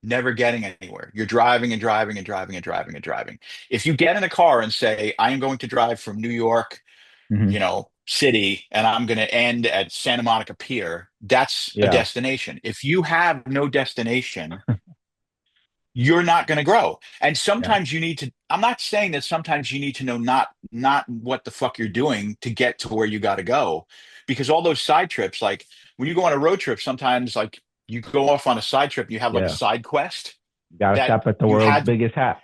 never getting anywhere. You're driving and driving and driving and driving and driving. If you get in a car and say, I am going to drive from New York, Mhm. city, and I'm going to end at Santa Monica Pier, that's a Yeah. destination. If you have no destination, you're not going to grow. And Yeah. sometimes you need to, I'm not saying that sometimes you need to know not what the fuck you're doing to get to where you got to go. Because all those side trips, like when you go on a road trip, sometimes like you go off on a side trip, you have like a Yeah. side quest You gotta that stop at the you world's had biggest hat.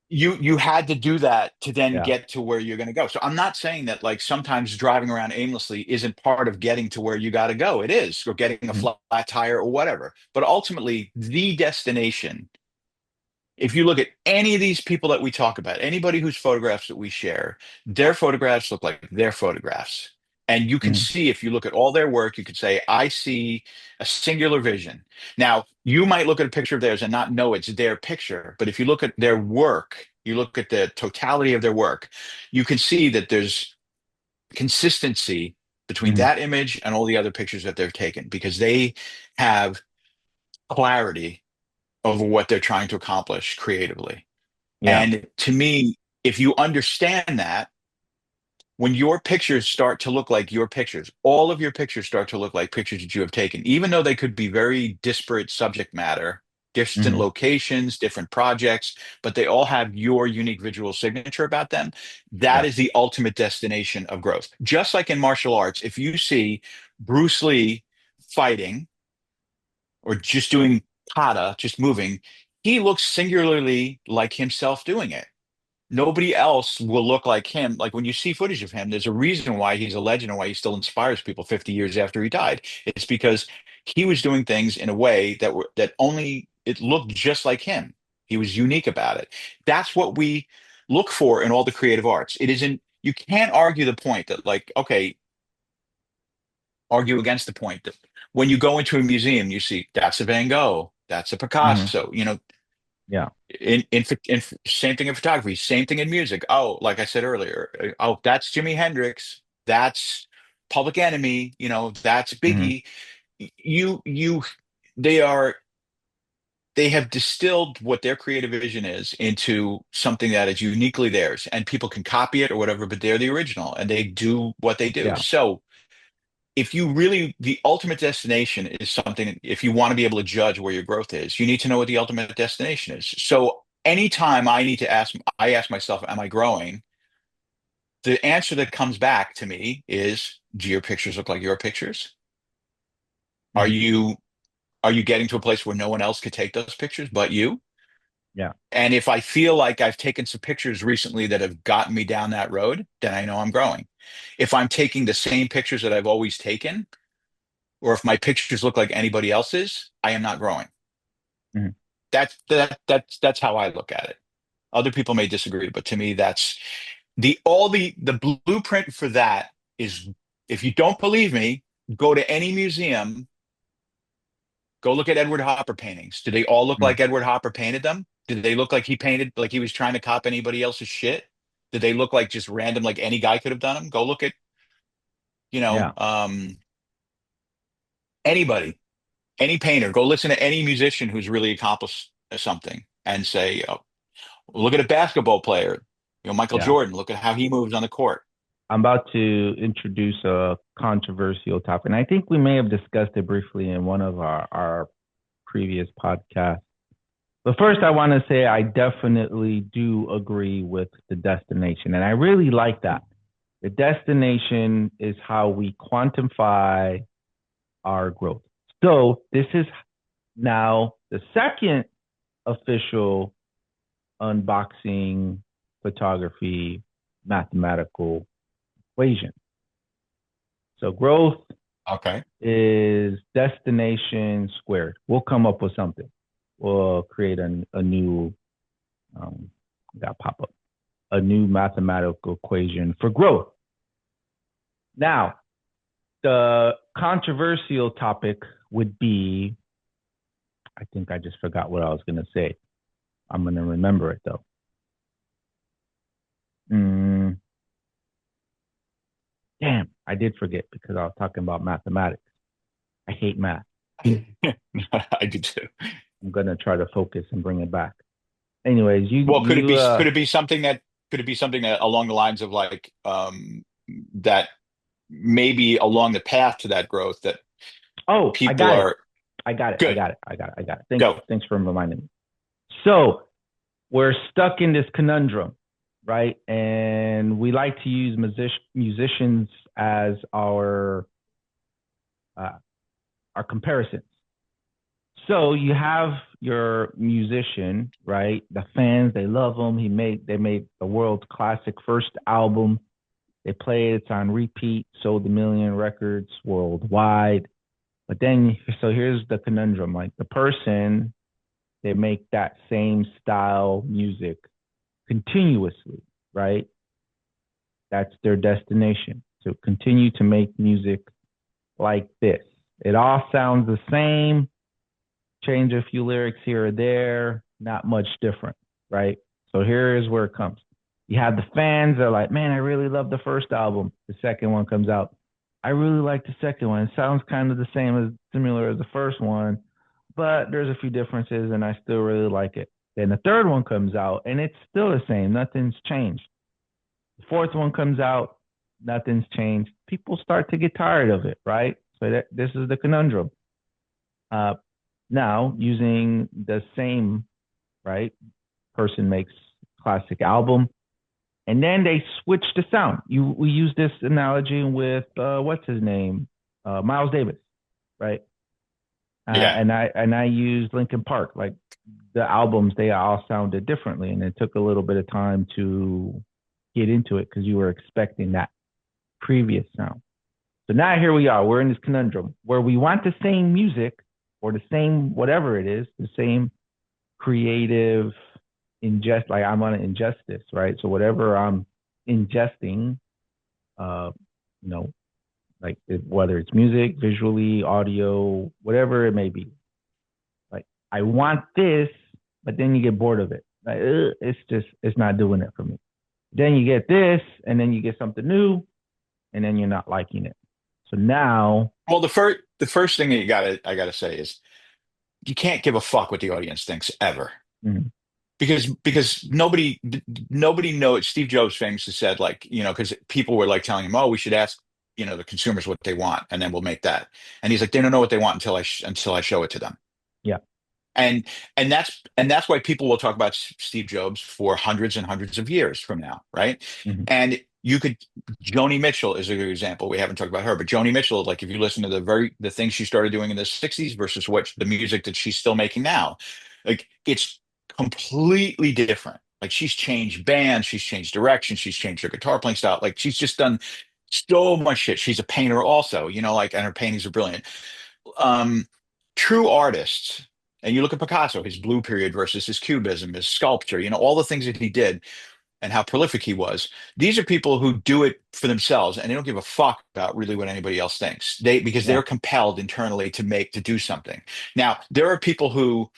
you had to do that to then Yeah. get to where you're going to go. So I'm not saying that like sometimes driving around aimlessly isn't part of getting to where you got to go. It is, or getting a Mhm. flat tire or whatever. But ultimately, the destination, if you look at any of these people that we talk about, anybody whose photographs that we share, their photographs look like their photographs. And you can Mhm. see, if you look at all their work, you could say, I see a singular vision. Now, you might look at a picture of theirs and not know it's their picture. But if you look at their work, you look at the totality of their work, you can see that there's consistency between Mhm. that image and all the other pictures that they've taken because they have clarity over what they're trying to accomplish creatively. Yeah. And to me, if you understand that, when your pictures start to look like your pictures, all of your pictures start to look like pictures that you have taken, even though they could be very disparate subject matter, distant Mhm. locations, different projects, but they all have your unique visual signature about them. That Yeah. is the ultimate destination of growth. Just like in martial arts, if you see Bruce Lee fighting or just doing kata, just moving, he looks singularly like himself doing it. Nobody else will look like him. Like when you see footage of him, there's a reason why he's a legend and why he still inspires people 50 years after he died. It's because he was doing things in a way that only it looked just like him. He was unique about it. That's what we look for in all the creative arts. It isn't, you can't argue the point that like, okay, argue against the point that when you go into a museum, you see that's a Van Gogh, that's a Mhm. Picasso, Yeah. in same thing in photography, same thing in music. Oh, like I said earlier, oh, that's Jimi Hendrix. That's Public Enemy, that's Hmm. Biggie. You they are they have distilled what their creative vision is into something that is uniquely theirs, and people can copy it or whatever, but they're the original and they do what they do. Yeah. So if you really, the ultimate destination is something, if you want to be able to judge where your growth is, you need to know what the ultimate destination is. So anytime I ask myself, am I growing? The answer that comes back to me is, do your pictures look like your pictures? Are Hmm. you are you getting to a place where no one else could take those pictures but you? Yeah. And if I feel like I've taken some pictures recently that have gotten me down that road, then I know I'm growing. If I'm taking the same pictures that I've always taken, or if my pictures look like anybody else's, I am not growing. Hmm. That's how I look at it. Other people may disagree, but to me, that's the blueprint for that is, if you don't believe me, go to any museum, go look at Edward Hopper paintings. Do they all look Hmm. like Edward Hopper painted them? Did they look like he painted, like he was trying to cop anybody else's shit? Did they look like just random, like any guy could have done them? Go look at, you know, Yeah. um, anybody, any painter. Go listen to any musician who's really accomplished something and say, oh, look at a basketball player, Michael Yeah. Jordan. Look at how he moves on the court. I'm about to introduce a controversial topic, and I think we may have discussed it briefly in one of our previous podcasts. But first, I want to say I definitely do agree with the destination, and I really like that. The destination is how we quantify our growth. So this is now the second official unboxing photography mathematical equation. So growth Okay. is destination squared. We'll come up with something. We'll create a new, that pop up, a new mathematical equation for growth. Now, the controversial topic would be, I think I just forgot what I was going to say. I'm going to remember it though. Mm, damn, I did forget because I was talking about mathematics. I hate math. I do too. I'm going to try to focus and bring it back. Anyways, Well, could it be something that along the lines of like that maybe along the path to that growth that oh, I people got it. are I got it. I good. got it. I got it. I got it. Thanks. Go. Thanks for reminding me. So we're stuck in this conundrum, right? And we like to use musicians as uh, our comparisons. So you have your musician, right? The fans, they love him. They made the world's classic first album. They play it, it's on repeat, sold a million records worldwide. But then, so here's the conundrum: like the person, they make that same style music continuously, right? That's their destination. So continue to make music like this. It all sounds the same, change a few lyrics here or there, not much different, right? So here is where it comes. You have the fans that are like, man, I really love the first album. The second one comes out. I really like the second one. It sounds kind of the same as similar as the first one, but there's a few differences and I still really like it. Then the third one comes out and it's still the same. Nothing's changed. The fourth one comes out, nothing's changed. People start to get tired of it, right? So this is the conundrum. Uh, Now, using the same, right, person makes classic album, and then they switch the sound. We use this analogy with what's his name, Miles Davis, right? Yeah. And I used Linkin Park. Like the albums, they all sounded differently, and it took a little bit of time to get into it because you were expecting that previous sound. So now here we are. We're in this conundrum where we want the same music or the same whatever it is, the same creative ingest. Like I'm gonna ingest this, right? So whatever I'm ingesting, uh, you know, like whether it's music, visually, audio, whatever it may be. Like I want this, but then you get bored of it. Like, it's not doing it for me. Then you get this, and then you get something new, and then you're not liking it. So now, Well, the first thing that I gotta say is you can't give a fuck what the audience thinks ever. mm, Because nobody knows. Steve Jobs famously said, like, because people were like telling him, oh, we should ask, the consumers what they want, and then we'll make that. And he's like, they don't know what they want until I show it to them. yeah, And that's why people will talk about Steve Jobs for hundreds and hundreds of years from now, right? mhm, And you could Joni Mitchell is a good example. We haven't talked about her, but Joni Mitchell, like if you listen to the things she started doing in the 60s versus what the music that she's still making now, like it's completely different. Like she's changed bands, she's changed direction, she's changed her guitar playing style. Like she's just done so much shit. She's a painter also, like, and her paintings are brilliant. um, True artists, and you look at Picasso, his blue period versus his cubism, his sculpture, all the things that he did and how prolific he was. These are people who do it for themselves and they don't give a fuck about really what anybody else thinks. Because yeah, they're compelled internally to do something. Now, there are people who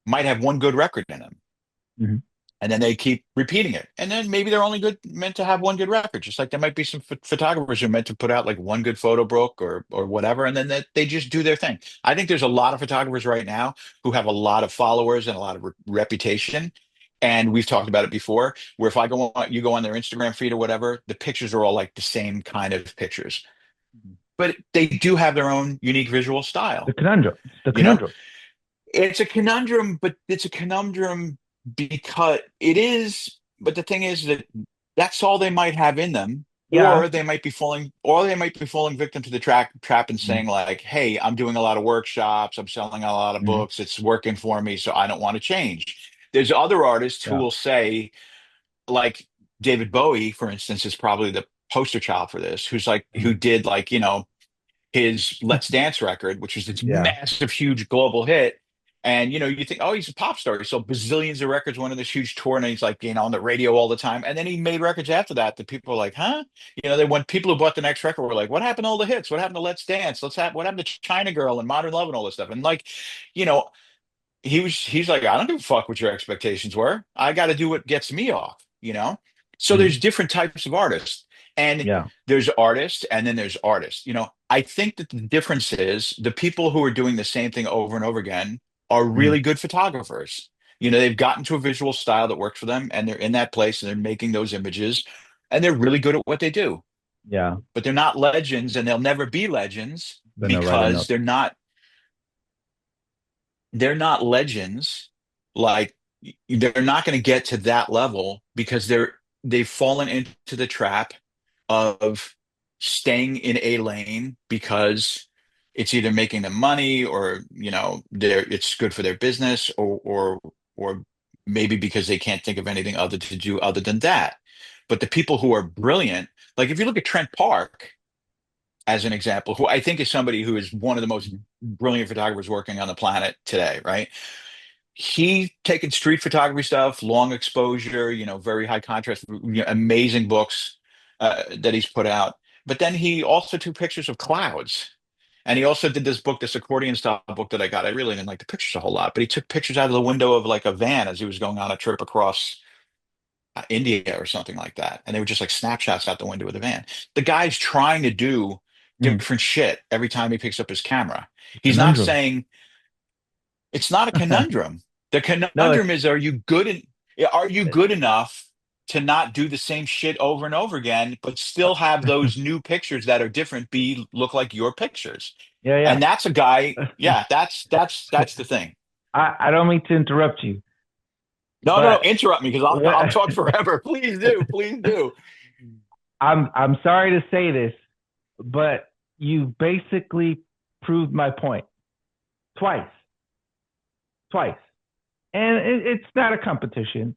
might have one good record in them mhm, and then they keep repeating it. And then maybe they're only meant to have one good record. Just like there might be some photographers who are meant to put out like one good photo book or whatever, and then they just do their thing. I think there's a lot of photographers right now who have a lot of followers and a lot of reputation. And we've talked about it before, where if you go on their Instagram feed or whatever, the pictures are all like the same kind of pictures, mhm. but they do have their own unique visual The style. conundrum. It's the You know, conundrum. it's a conundrum, but it's a conundrum because it is. But the thing is that that's all they might have in them, Yeah. or they might be falling victim to the trap and Mhm, saying like, "Hey, I'm doing a lot of workshops, I'm selling a lot of mhm, books, it's working for me, so I don't want to change." There's other artists who yeah, will say, like David Bowie, for instance, is probably the poster child for this, who mhm, did like his Let's Dance record, which was this yeah, massive, huge global hit. And you think, oh, he's a pop star. He sold bazillions of records, went on this huge tour, and he's like, on the radio all the time. And then he made records after that people were like, huh? They when people who bought the next record were like, what happened to all the hits? What happened to Let's Dance? What happened to China Girl and Modern Love and all this stuff? And like, you know, he's like, I don't give a fuck what your expectations were. I got to do what gets me off. So mhm, there's different types of artists, and yeah, there's artists, and then there's artists. I think that the difference is the people who are doing the same thing over and over again are mhm, really good photographers. They've gotten to a visual style that works for them, and they're in that place, and they're making those images, and they're really good at what they do. yeah. But they're not legends, and they'll never be legends Gonna write a because note. they're not legends. Like they're not going to get to that level because they've fallen into the trap of staying in a lane because it's either making them money or it's good for their business or maybe because they can't think of anything other to do other than that. But the people who are brilliant, like if you look at Trent Park as an example, who I think is somebody who is one of the most Mhm, brilliant photographers working on the planet today, right? He taken street photography stuff, long exposure, very high contrast, amazing books that he's put out. But then he also took pictures of clouds. And he also did this book, this accordion style book that I got. I really didn't like the pictures a whole lot, but he took pictures out of the window of like a van as he was going on a trip across India or something like that. And they were just like snapshots out the window of the van. The guy's trying to do mhm. different shit every time he picks up his camera. The He's not conundrum. saying it's not a conundrum. The No, conundrum is, are you good enough to not do the same shit over and over again, but still have those new pictures that are different look like your pictures? yeah, And that's a guy, yeah. yeah, that's the thing. I don't mean to interrupt you, No, no, no, but interrupt me because I'll what, talk forever. Please do, please do. I'm sorry to say this, but you basically proved my point twice, twice, and it's not a competition.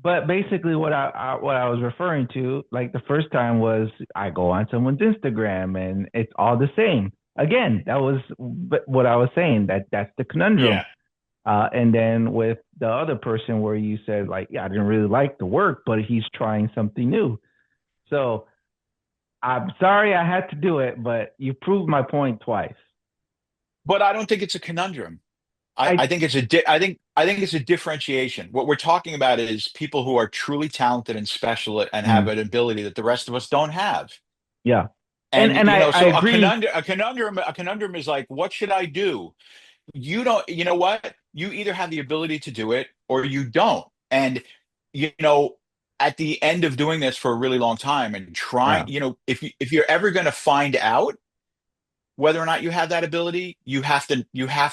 But basically, what I was referring to, like the first time, was I go on someone's Instagram and it's all the same. Again, that was what I was saying. That's the conundrum. Yeah. And then with the other person, where you said like, yeah, I didn't really like the work, but he's trying something new. So I'm sorry I had to do it, but you proved my point twice. But I don't think it's a conundrum. I I think I think it's a differentiation. What we're talking about is people who are truly talented and special and have mm, an ability that the rest of us don't have. yeah, And and I so agree. a conundrum is like, what should I do? You don't, you know what? You either have the ability to do it or you don't. And, you know, at the end of doing this for a really long time and trying, Yeah, if you're ever going to find out whether or not you have that ability, you have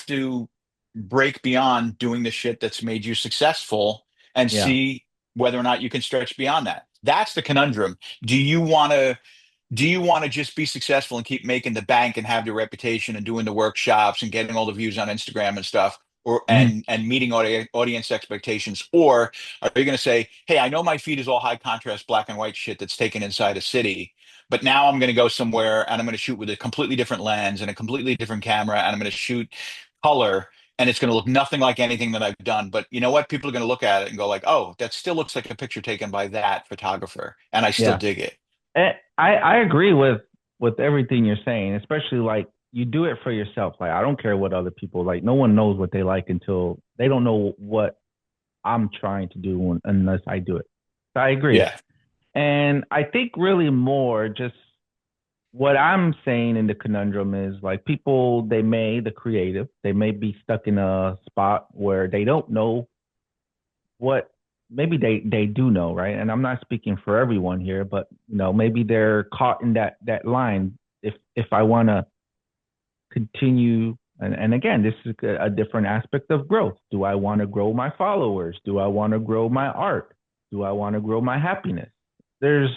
to break beyond doing the shit that's made you successful and yeah, see whether or not you can stretch beyond that. That's the conundrum. Do you want to just be successful and keep making the bank and have the reputation and doing the workshops and getting all the views on Instagram and stuff, or hmm, and meeting audience expectations? Or are you going to say, hey, I know my feed is all high contrast black and white shit that's taken inside a city, but now I'm going to go somewhere and I'm going to shoot with a completely different lens and a completely different camera, and I'm going to shoot color, and it's going to look nothing like anything that I've done. But you know what? People are going to look at it and go like, oh, that still looks like a picture taken by that photographer, and I still yeah. dig it. And I agree with everything you're saying, especially like you do it for yourself. Like I don't care what other people like. No one knows what they like until they don't know what I'm trying to do unless I do it. So I agree. Yeah. And I think really more just what I'm saying in the conundrum is like people, the creative, they may be stuck in a spot where they don't know what, maybe they do know, right? And I'm not speaking for everyone here, but maybe they're caught in that line. If I want to continue, and again, this is a different aspect of growth. Do I want to grow my followers? Do I want to grow my art? Do I want to grow my happiness? There's,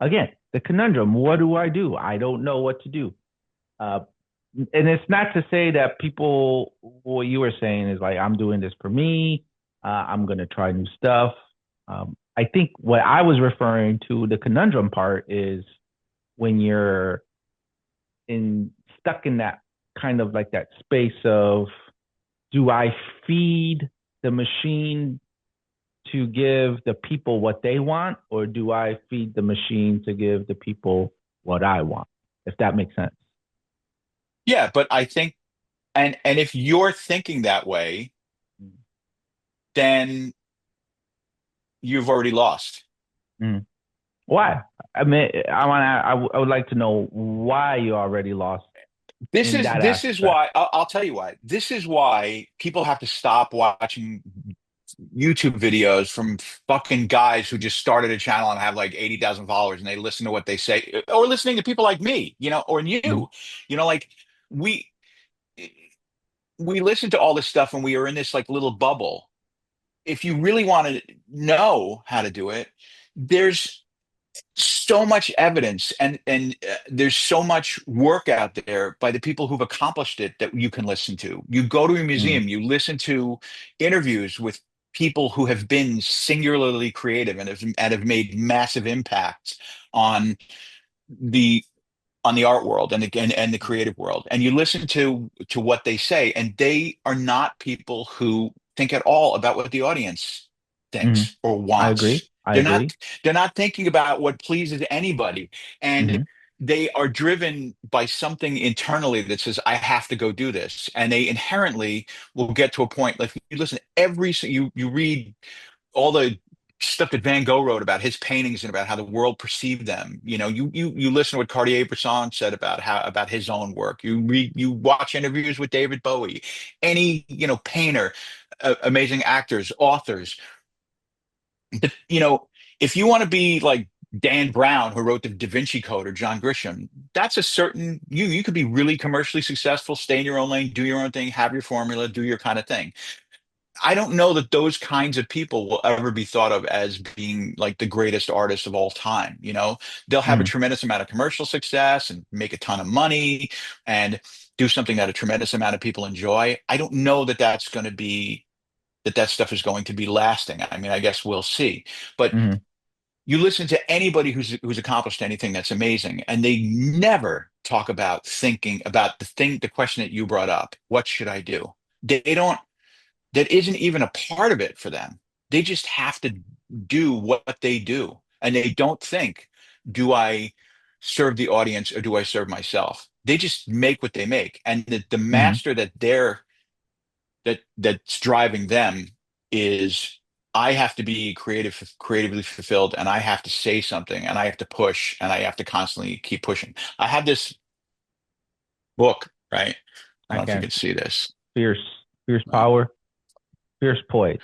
again, the conundrum. What do? I don't know what to do. Uh, and it's not to say that people, what you were saying is like, I'm doing this for me. I'm going to try new stuff. I think what I was referring to, the conundrum part, is when you're stuck in that kind of like that space of, do I feed the machine to give the people what they want, or do I feed the machine to give the people what I want? If that makes sense. Yeah, but I think, and if you're thinking that way, then you've already lost. Mm. Why? I mean, I would like to know why you already lost This in is that this is aspect. why I'll tell you why. This is why people have to stop watching YouTube videos from fucking guys who just started a channel and have like 80,000 followers, and they listen to what they say, or listening to people like me, or Mm, you, like we we listen to all this stuff and we are in this like little bubble. If you really want to know how to do it, there's so much evidence, and there's so much work out there by the people who've accomplished it that you can listen to. You go to a mm, museum, you listen to interviews with people who have been singularly creative and have made massive impacts on the art world and the creative world, and you listen to what they say, and they are not people who think at all about what the audience mm. thinks or I agree. wants. I they're agree. not they're not thinking about what pleases anybody, and Hmm. they are driven by something internally that says, I have to go do this, and they inherently will get to a point, like, you listen to you read all the stuff that Van Gogh wrote about his paintings and about how the world perceived them. You listen to what Cartier-Bresson said about his own work. You watch interviews with David Bowie, any painter, amazing actors, authors. You know, if you want to be like Dan Brown, who wrote the Da Vinci Code, or John Grisham, that's a certain you could be really commercially successful, stay in your own lane, do your own thing, have your formula, do your kind of thing. I don't know that those kinds of people will ever be thought of as being like the greatest artists of all time. They'll have a Mm, tremendous amount of commercial success and make a ton of money and do something that a tremendous amount of people enjoy. I don't know that that stuff is going to be lasting. I mean, I guess we'll see. But mm, you listen to anybody who's accomplished anything that's amazing, and they never talk about thinking about the question that you brought up. What should I do? They don't that isn't even a part of it for them. They just have to do what they do. And they don't think, do I serve the audience or do I serve myself? They just make what they make. And the mm, master that's driving them is I have to be creatively fulfilled, and I have to say something, and I have to push, and I have to constantly keep pushing. I have this book, right? I I don't know if you can. can see this. Fierce, fierce Uh, power, fierce poise.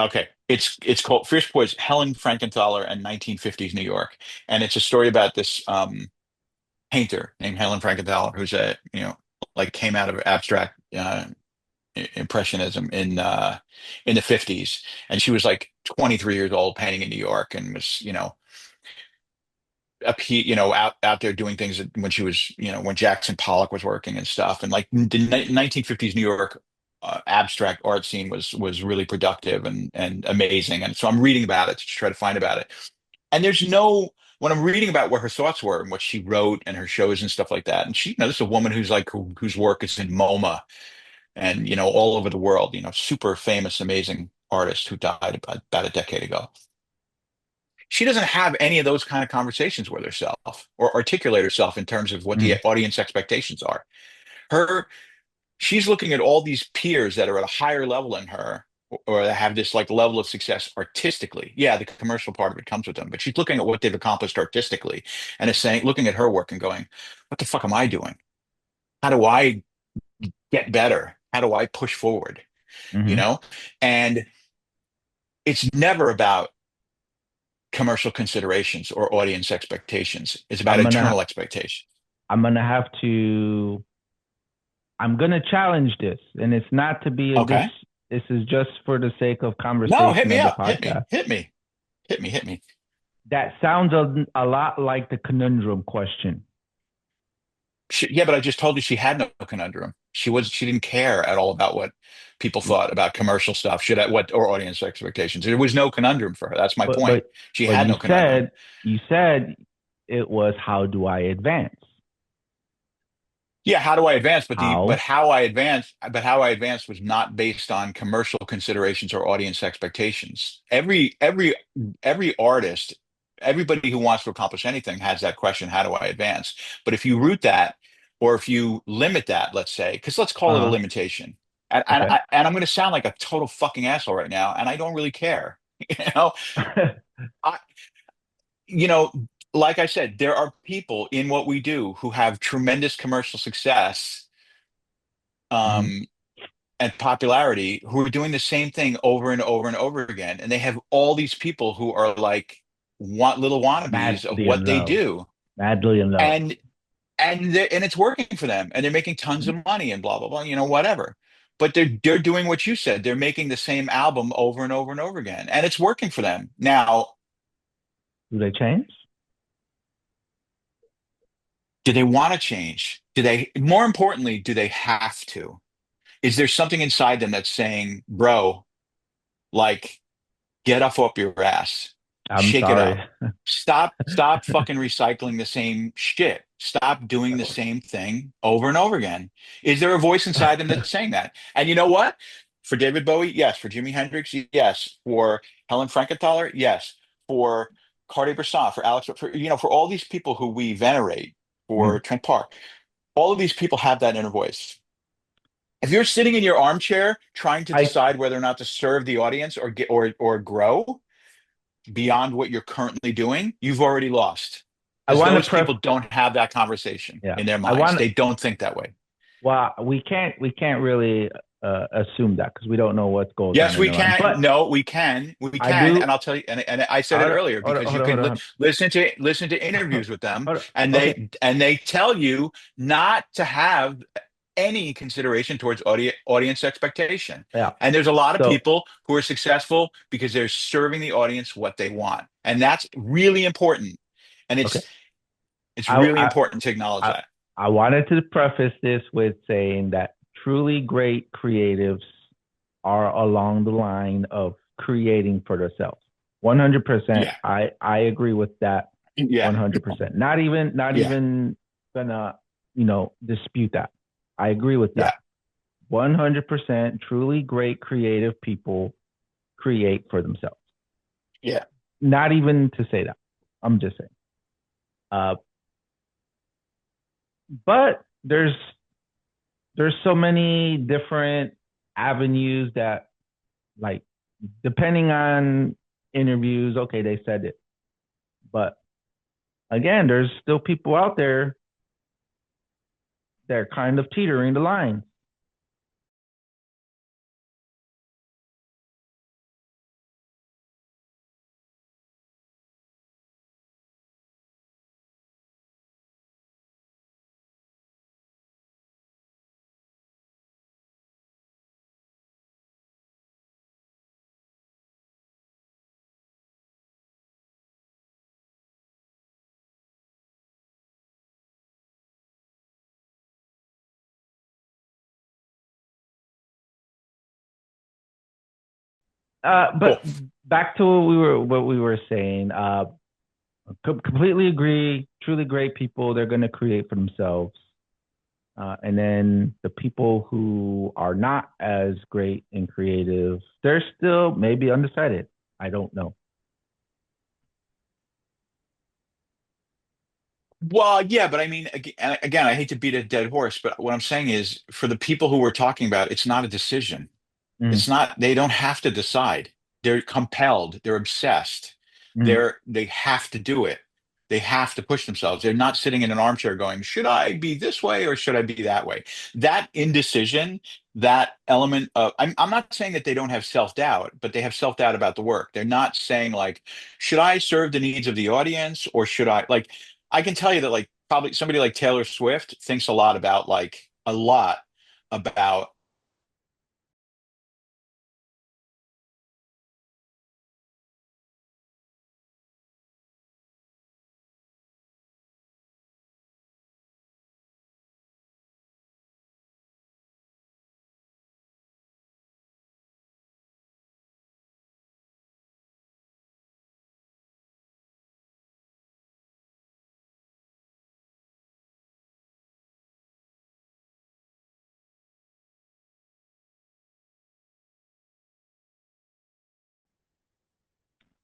okay, it's called Fierce Poise, Helen Frankenthaler and 1950s New York, and it's a story about this painter named Helen Frankenthaler, who's a like came out of abstract impressionism in the 50s, and she was like 23 years old painting in New York, and was out there doing things when she was when Jackson Pollock was working and stuff, and like the 1950s New York abstract art scene was really productive and amazing. And so I'm reading about it to try to find about it, and there's no when I'm reading about what her thoughts were and what she wrote and her shows and stuff like that, and this is a woman who's like whose work is in MoMA and all over the world, super famous, amazing artist who died about a decade ago. She doesn't have any of those kind of conversations with herself or articulate herself in terms of what the Mm, audience expectations are. Her, she's looking at all these peers that are at a higher level than her or that have this like level of success artistically. Yeah, the commercial part of it comes with them, but she's looking at what they've accomplished artistically and is saying, looking at her work and going, what the fuck am I doing? How do I get better? How do I push forward? You hmm. know? And it's never about commercial considerations or audience expectations. It's about I'm gonna internal ha- expectations. I'm gonna have to. I'm gonna challenge this, and it's not to be a dis. Okay. This is just for the sake of No, hit conversation me of the up. Hit me. podcast. Hit me. Hit me. Hit me. That sounds a lot like the conundrum question. Yeah, but I just told you she had no conundrum. She didn't care at all about what people thought about commercial stuff, should I, what or audience expectations. There was no conundrum for her. That's my But point. but She but had you no conundrum. said it was how do I advance? Yeah, how do I advance? How? But how I advanced was not based on commercial considerations or audience expectations. Every artist, everybody who wants to accomplish anything has that question, how do I advance? But if you root that, or if you limit that, let's say, because let's call it a Uh limitation. And, and, okay. I, and I'm going to sound like a total fucking asshole right now, and I don't really care. You know, I, you know, like I said, there are people in what we do who have tremendous commercial success Mhm. um, and popularity who are doing the same thing over and over and over again. And they have all these people who are like want little wannabes of Madly what in they love. do. Madly in love. And and it's working for them and they're making tons Mhm. of money and blah blah blah, whatever. But they're doing what you said. They're making the same album over and over and over again. And it's working for them. Now, Do they change? do they want to change? Do they, more importantly, do they have to? Is there something inside them that's saying, bro, like, get up your ass, I'm shake it sorry. up. Stop fucking recycling the same shit. Stop doing the same thing over and over again. Is there a voice inside them that's saying that? And you know what? For David Bowie, yes. For Jimi Hendrix, yes. For Helen Frankenthaler, yes. For Cartier-Bresson, for Alex, for all these people who we venerate, for Mm, Trent Park, all of these people have that inner voice. If you're sitting in your armchair trying to I decide whether or not to serve the audience or get or grow beyond what you're currently doing, you've already lost. I Because want to those prep. people don't have that conversation Yeah. in their I minds. want. They don't think that way. Well, we can't really assume that because we don't know what goes on Yes, in we their mind. can. But No, we can. We I can. And do. I'll tell you. And I said it Hold on, earlier hold on, because hold you on, can hold on. listen to interviews with them, Hold on. and Okay. they tell you not to have any consideration towards audience expectation. Yeah. And there's a lot of So people who are successful because they're serving the audience what they want, and that's really important. And okay. it's I really I important to acknowledge I that. I wanted to preface this with saying that truly great creatives are along the line of creating for themselves. 100%. Yeah, I agree with that. yeah, 100%. Not yeah, even gonna dispute that. I agree with yeah, that. 100% truly great creative people create for themselves. yeah. Not even to say that. I'm just saying. Uh, but there's so many different avenues that like depending on interviews, okay, they said it. But again, there's still people out there that are kind of teetering the line. Cool. But back to what we were saying. Completely agree. Truly great people. They're going to create for themselves. And then the people who are not as great and creative, they're still maybe undecided. I don't know. Well, yeah, but I mean, again, I hate to beat a dead horse, but what I'm saying is for the people who we're talking about, it's not a decision. Mm, It's not, they don't have to decide. They're compelled, they're obsessed. mm. They have to do it. They have to push themselves. They're not sitting in an armchair going, should I be this way or should I be that way? That indecision, that element of, I'm not saying that they don't have self-doubt, but they have self-doubt about the work. They're not saying like, should I serve the needs of the audience or should I like, I can tell you that like probably somebody like Taylor Swift thinks a lot about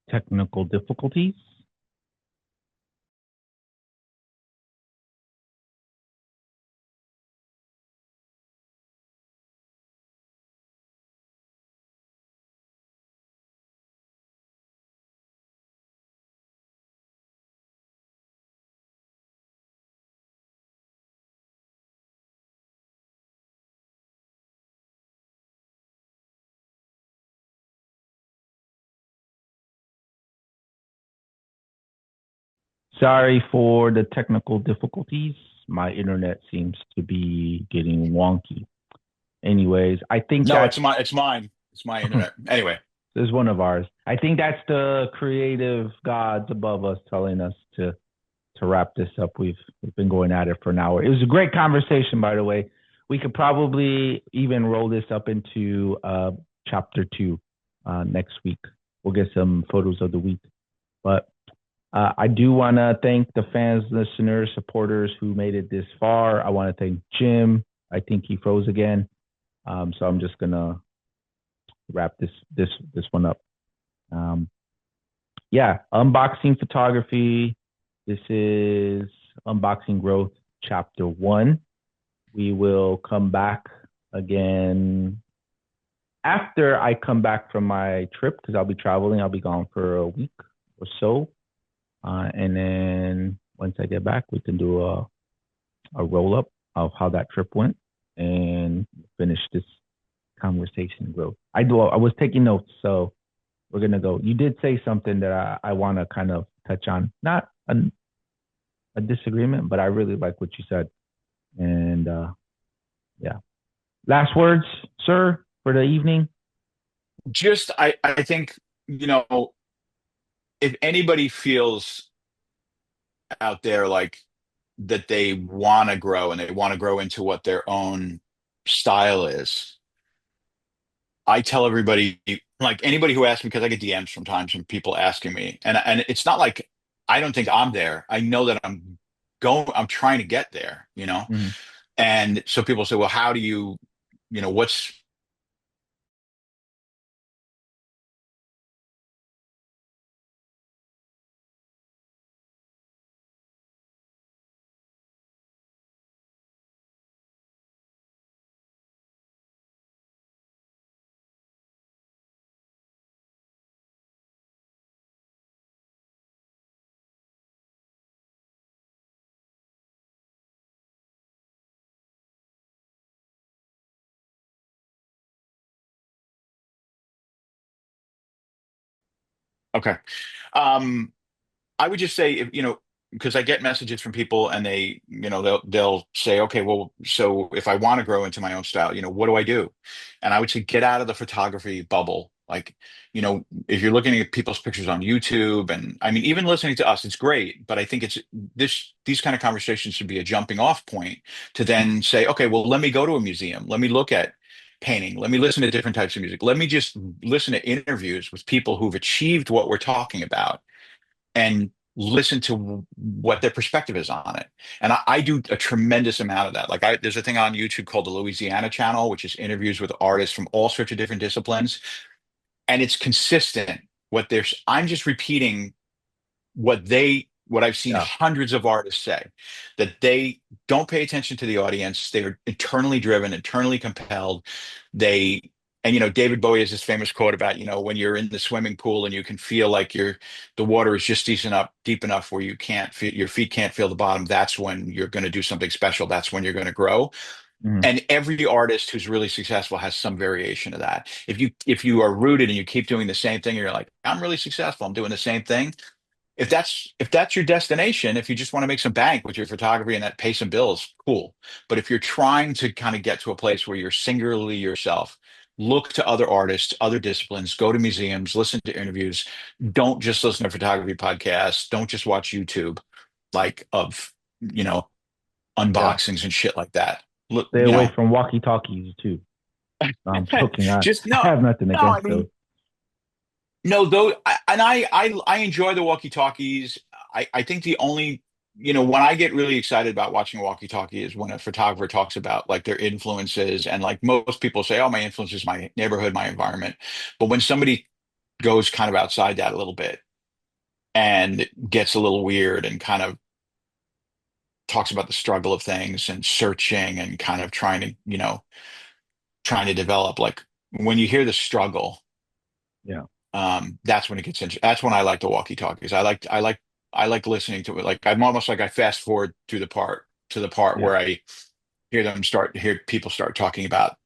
Technical difficulties. Sorry for the technical difficulties. My internet seems to be getting wonky. Anyways, I think no, that's it's mine. It's my internet. Anyway. is one of ours. I think that's the creative gods above us telling us to wrap this up. We've been going at it for an hour. It was a great conversation, by the way. We could probably even roll this up into chapter 2 next week. We'll get some photos of the week. But I do want to thank the fans, listeners, supporters who made it this far. I want to thank Jim. I think he froze again. So I'm just gonna wrap this one up. Um, yeah, unboxing photography. This is unboxing growth chapter 1. We will come back again after I come back from my trip because I'll be traveling. I'll be gone for a week or so. And then once I get back, we can do a roll up of how that trip went and finish this conversation growth. I was taking notes, so we're gonna go. You did say something that I want to kind of touch on, not a disagreement, but I really like what you said. And yeah, last words, sir, for the evening. Just I think, you know, if anybody feels out there like that they want to grow and they want to grow into what their own style is, I tell everybody, like anybody who asks me, because I get DMs sometimes from people asking me, and it's not like I don't think I'm there. I know that I'm trying to get there, you know? Mhm. And so people say, well, how do you, you know, what's Okay. Um, I would just say, if, because I get messages from people and they'll say, okay, well, so if I want to grow into my own style, what do I do? And I would say get out of the photography bubble. Like, if you're looking at people's pictures on YouTube, and I mean, even listening to us, it's great, but I think these kind of conversations should be a jumping off point to then say, okay, well, let me go to a museum. Let me look at painting. Let me listen to different types of music. Let me just listen to interviews with people who've achieved what we're talking about and listen to what their perspective is on it. And I do a tremendous amount of that. Like there's a thing on YouTube called the Louisiana Channel, which is interviews with artists from all sorts of different disciplines, and it's consistent. I'm just repeating what I've seen Yeah, hundreds of artists say, that they don't pay attention to the audience. They are internally driven, internally compelled. They and David Bowie has this famous quote about, when you're in the swimming pool and you can feel like the water is just deep enough where your feet can't feel the bottom. That's when you're going to do something special. That's when you're going to grow. hmm, And every artist who's really successful has some variation of that. If you are rooted and you keep doing the same thing, and you're like, I'm really successful, I'm doing the same thing, if that's your destination, if you just want to make some bank with your photography and that pay some bills, cool. But if you're trying to kind of get to a place where you're singularly yourself, look to other artists, other disciplines, go to museums, listen to interviews. Don't just listen to photography podcasts. Don't just watch YouTube, like of you know yeah. unboxings and shit like that. Look, Stay away from walkie talkies too. No, I'm joking. I, just I no, have nothing no. I against those. mean, no, though, and I enjoy the walkie-talkies. I think the only, when I get really excited about watching a walkie-talkie is when a photographer talks about like their influences, and like most people say, oh, my influence is my neighborhood, my environment. But when somebody goes kind of outside that a little bit and gets a little weird and kind of talks about the struggle of things and searching and kind of trying to develop, like when you hear the struggle. Yeah, That's when it gets interesting. That's when I like the walkie-talkies. I like listening to it. Like I'm almost like I fast forward to the part yeah. where I hear people start talking about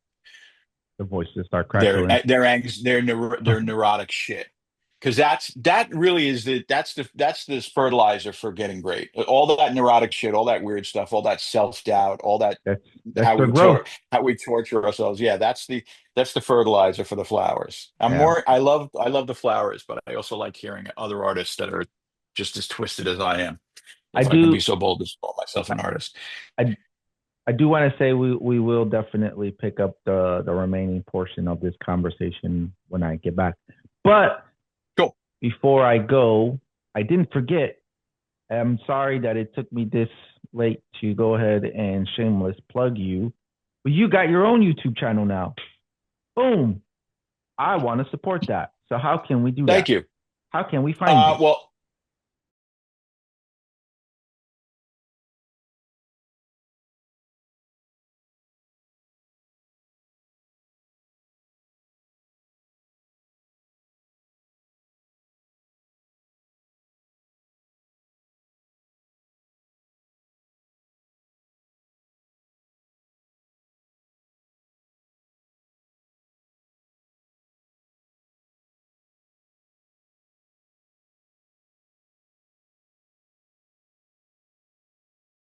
The voices start their crackling. their anx their neurotic shit. Because that really is that's this fertilizer for getting great. All that neurotic shit, all that weird stuff, all that self-doubt, all that That's how their we growth. tor how we torture ourselves. Yeah, that's the fertilizer for the flowers. Yeah, I love the flowers, but I also like hearing other artists that are just as twisted as I am. I If I can be do. so bold as to call myself an artist. I I do want to say we will definitely pick up the remaining portion of this conversation when I get back. But Cool. before I go, I didn't forget. I'm sorry that it took me this late to go ahead and shameless plug you, but you got your own YouTube channel now. Boom! I want to support that. So how can we do Thank that? you. How can we find you? Well,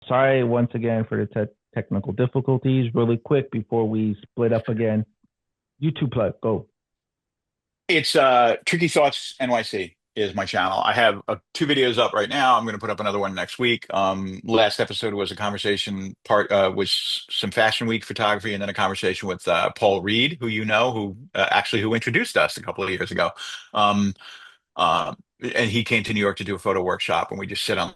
Sorry once again for the technical difficulties. Really quick before we split up again. YouTube plug, go. it's Tricky Thoughts NYC is my channel. I have two videos up right now. I'm going to put up another one next week. Last episode was a conversation part was some Fashion Week photography, and then a conversation with Paul Reed, who who introduced us a couple of years ago. Um, and he came to New York to do a photo workshop, and we just sit on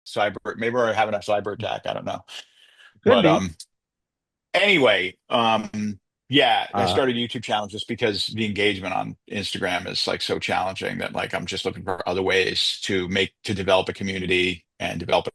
cyber. Maybe we're having a cyber attack. I don't know, Could but be. anyway, Yeah, I Uh, started a YouTube channel just because the engagement on Instagram is like so challenging that like I'm just looking for other ways to develop a community and develop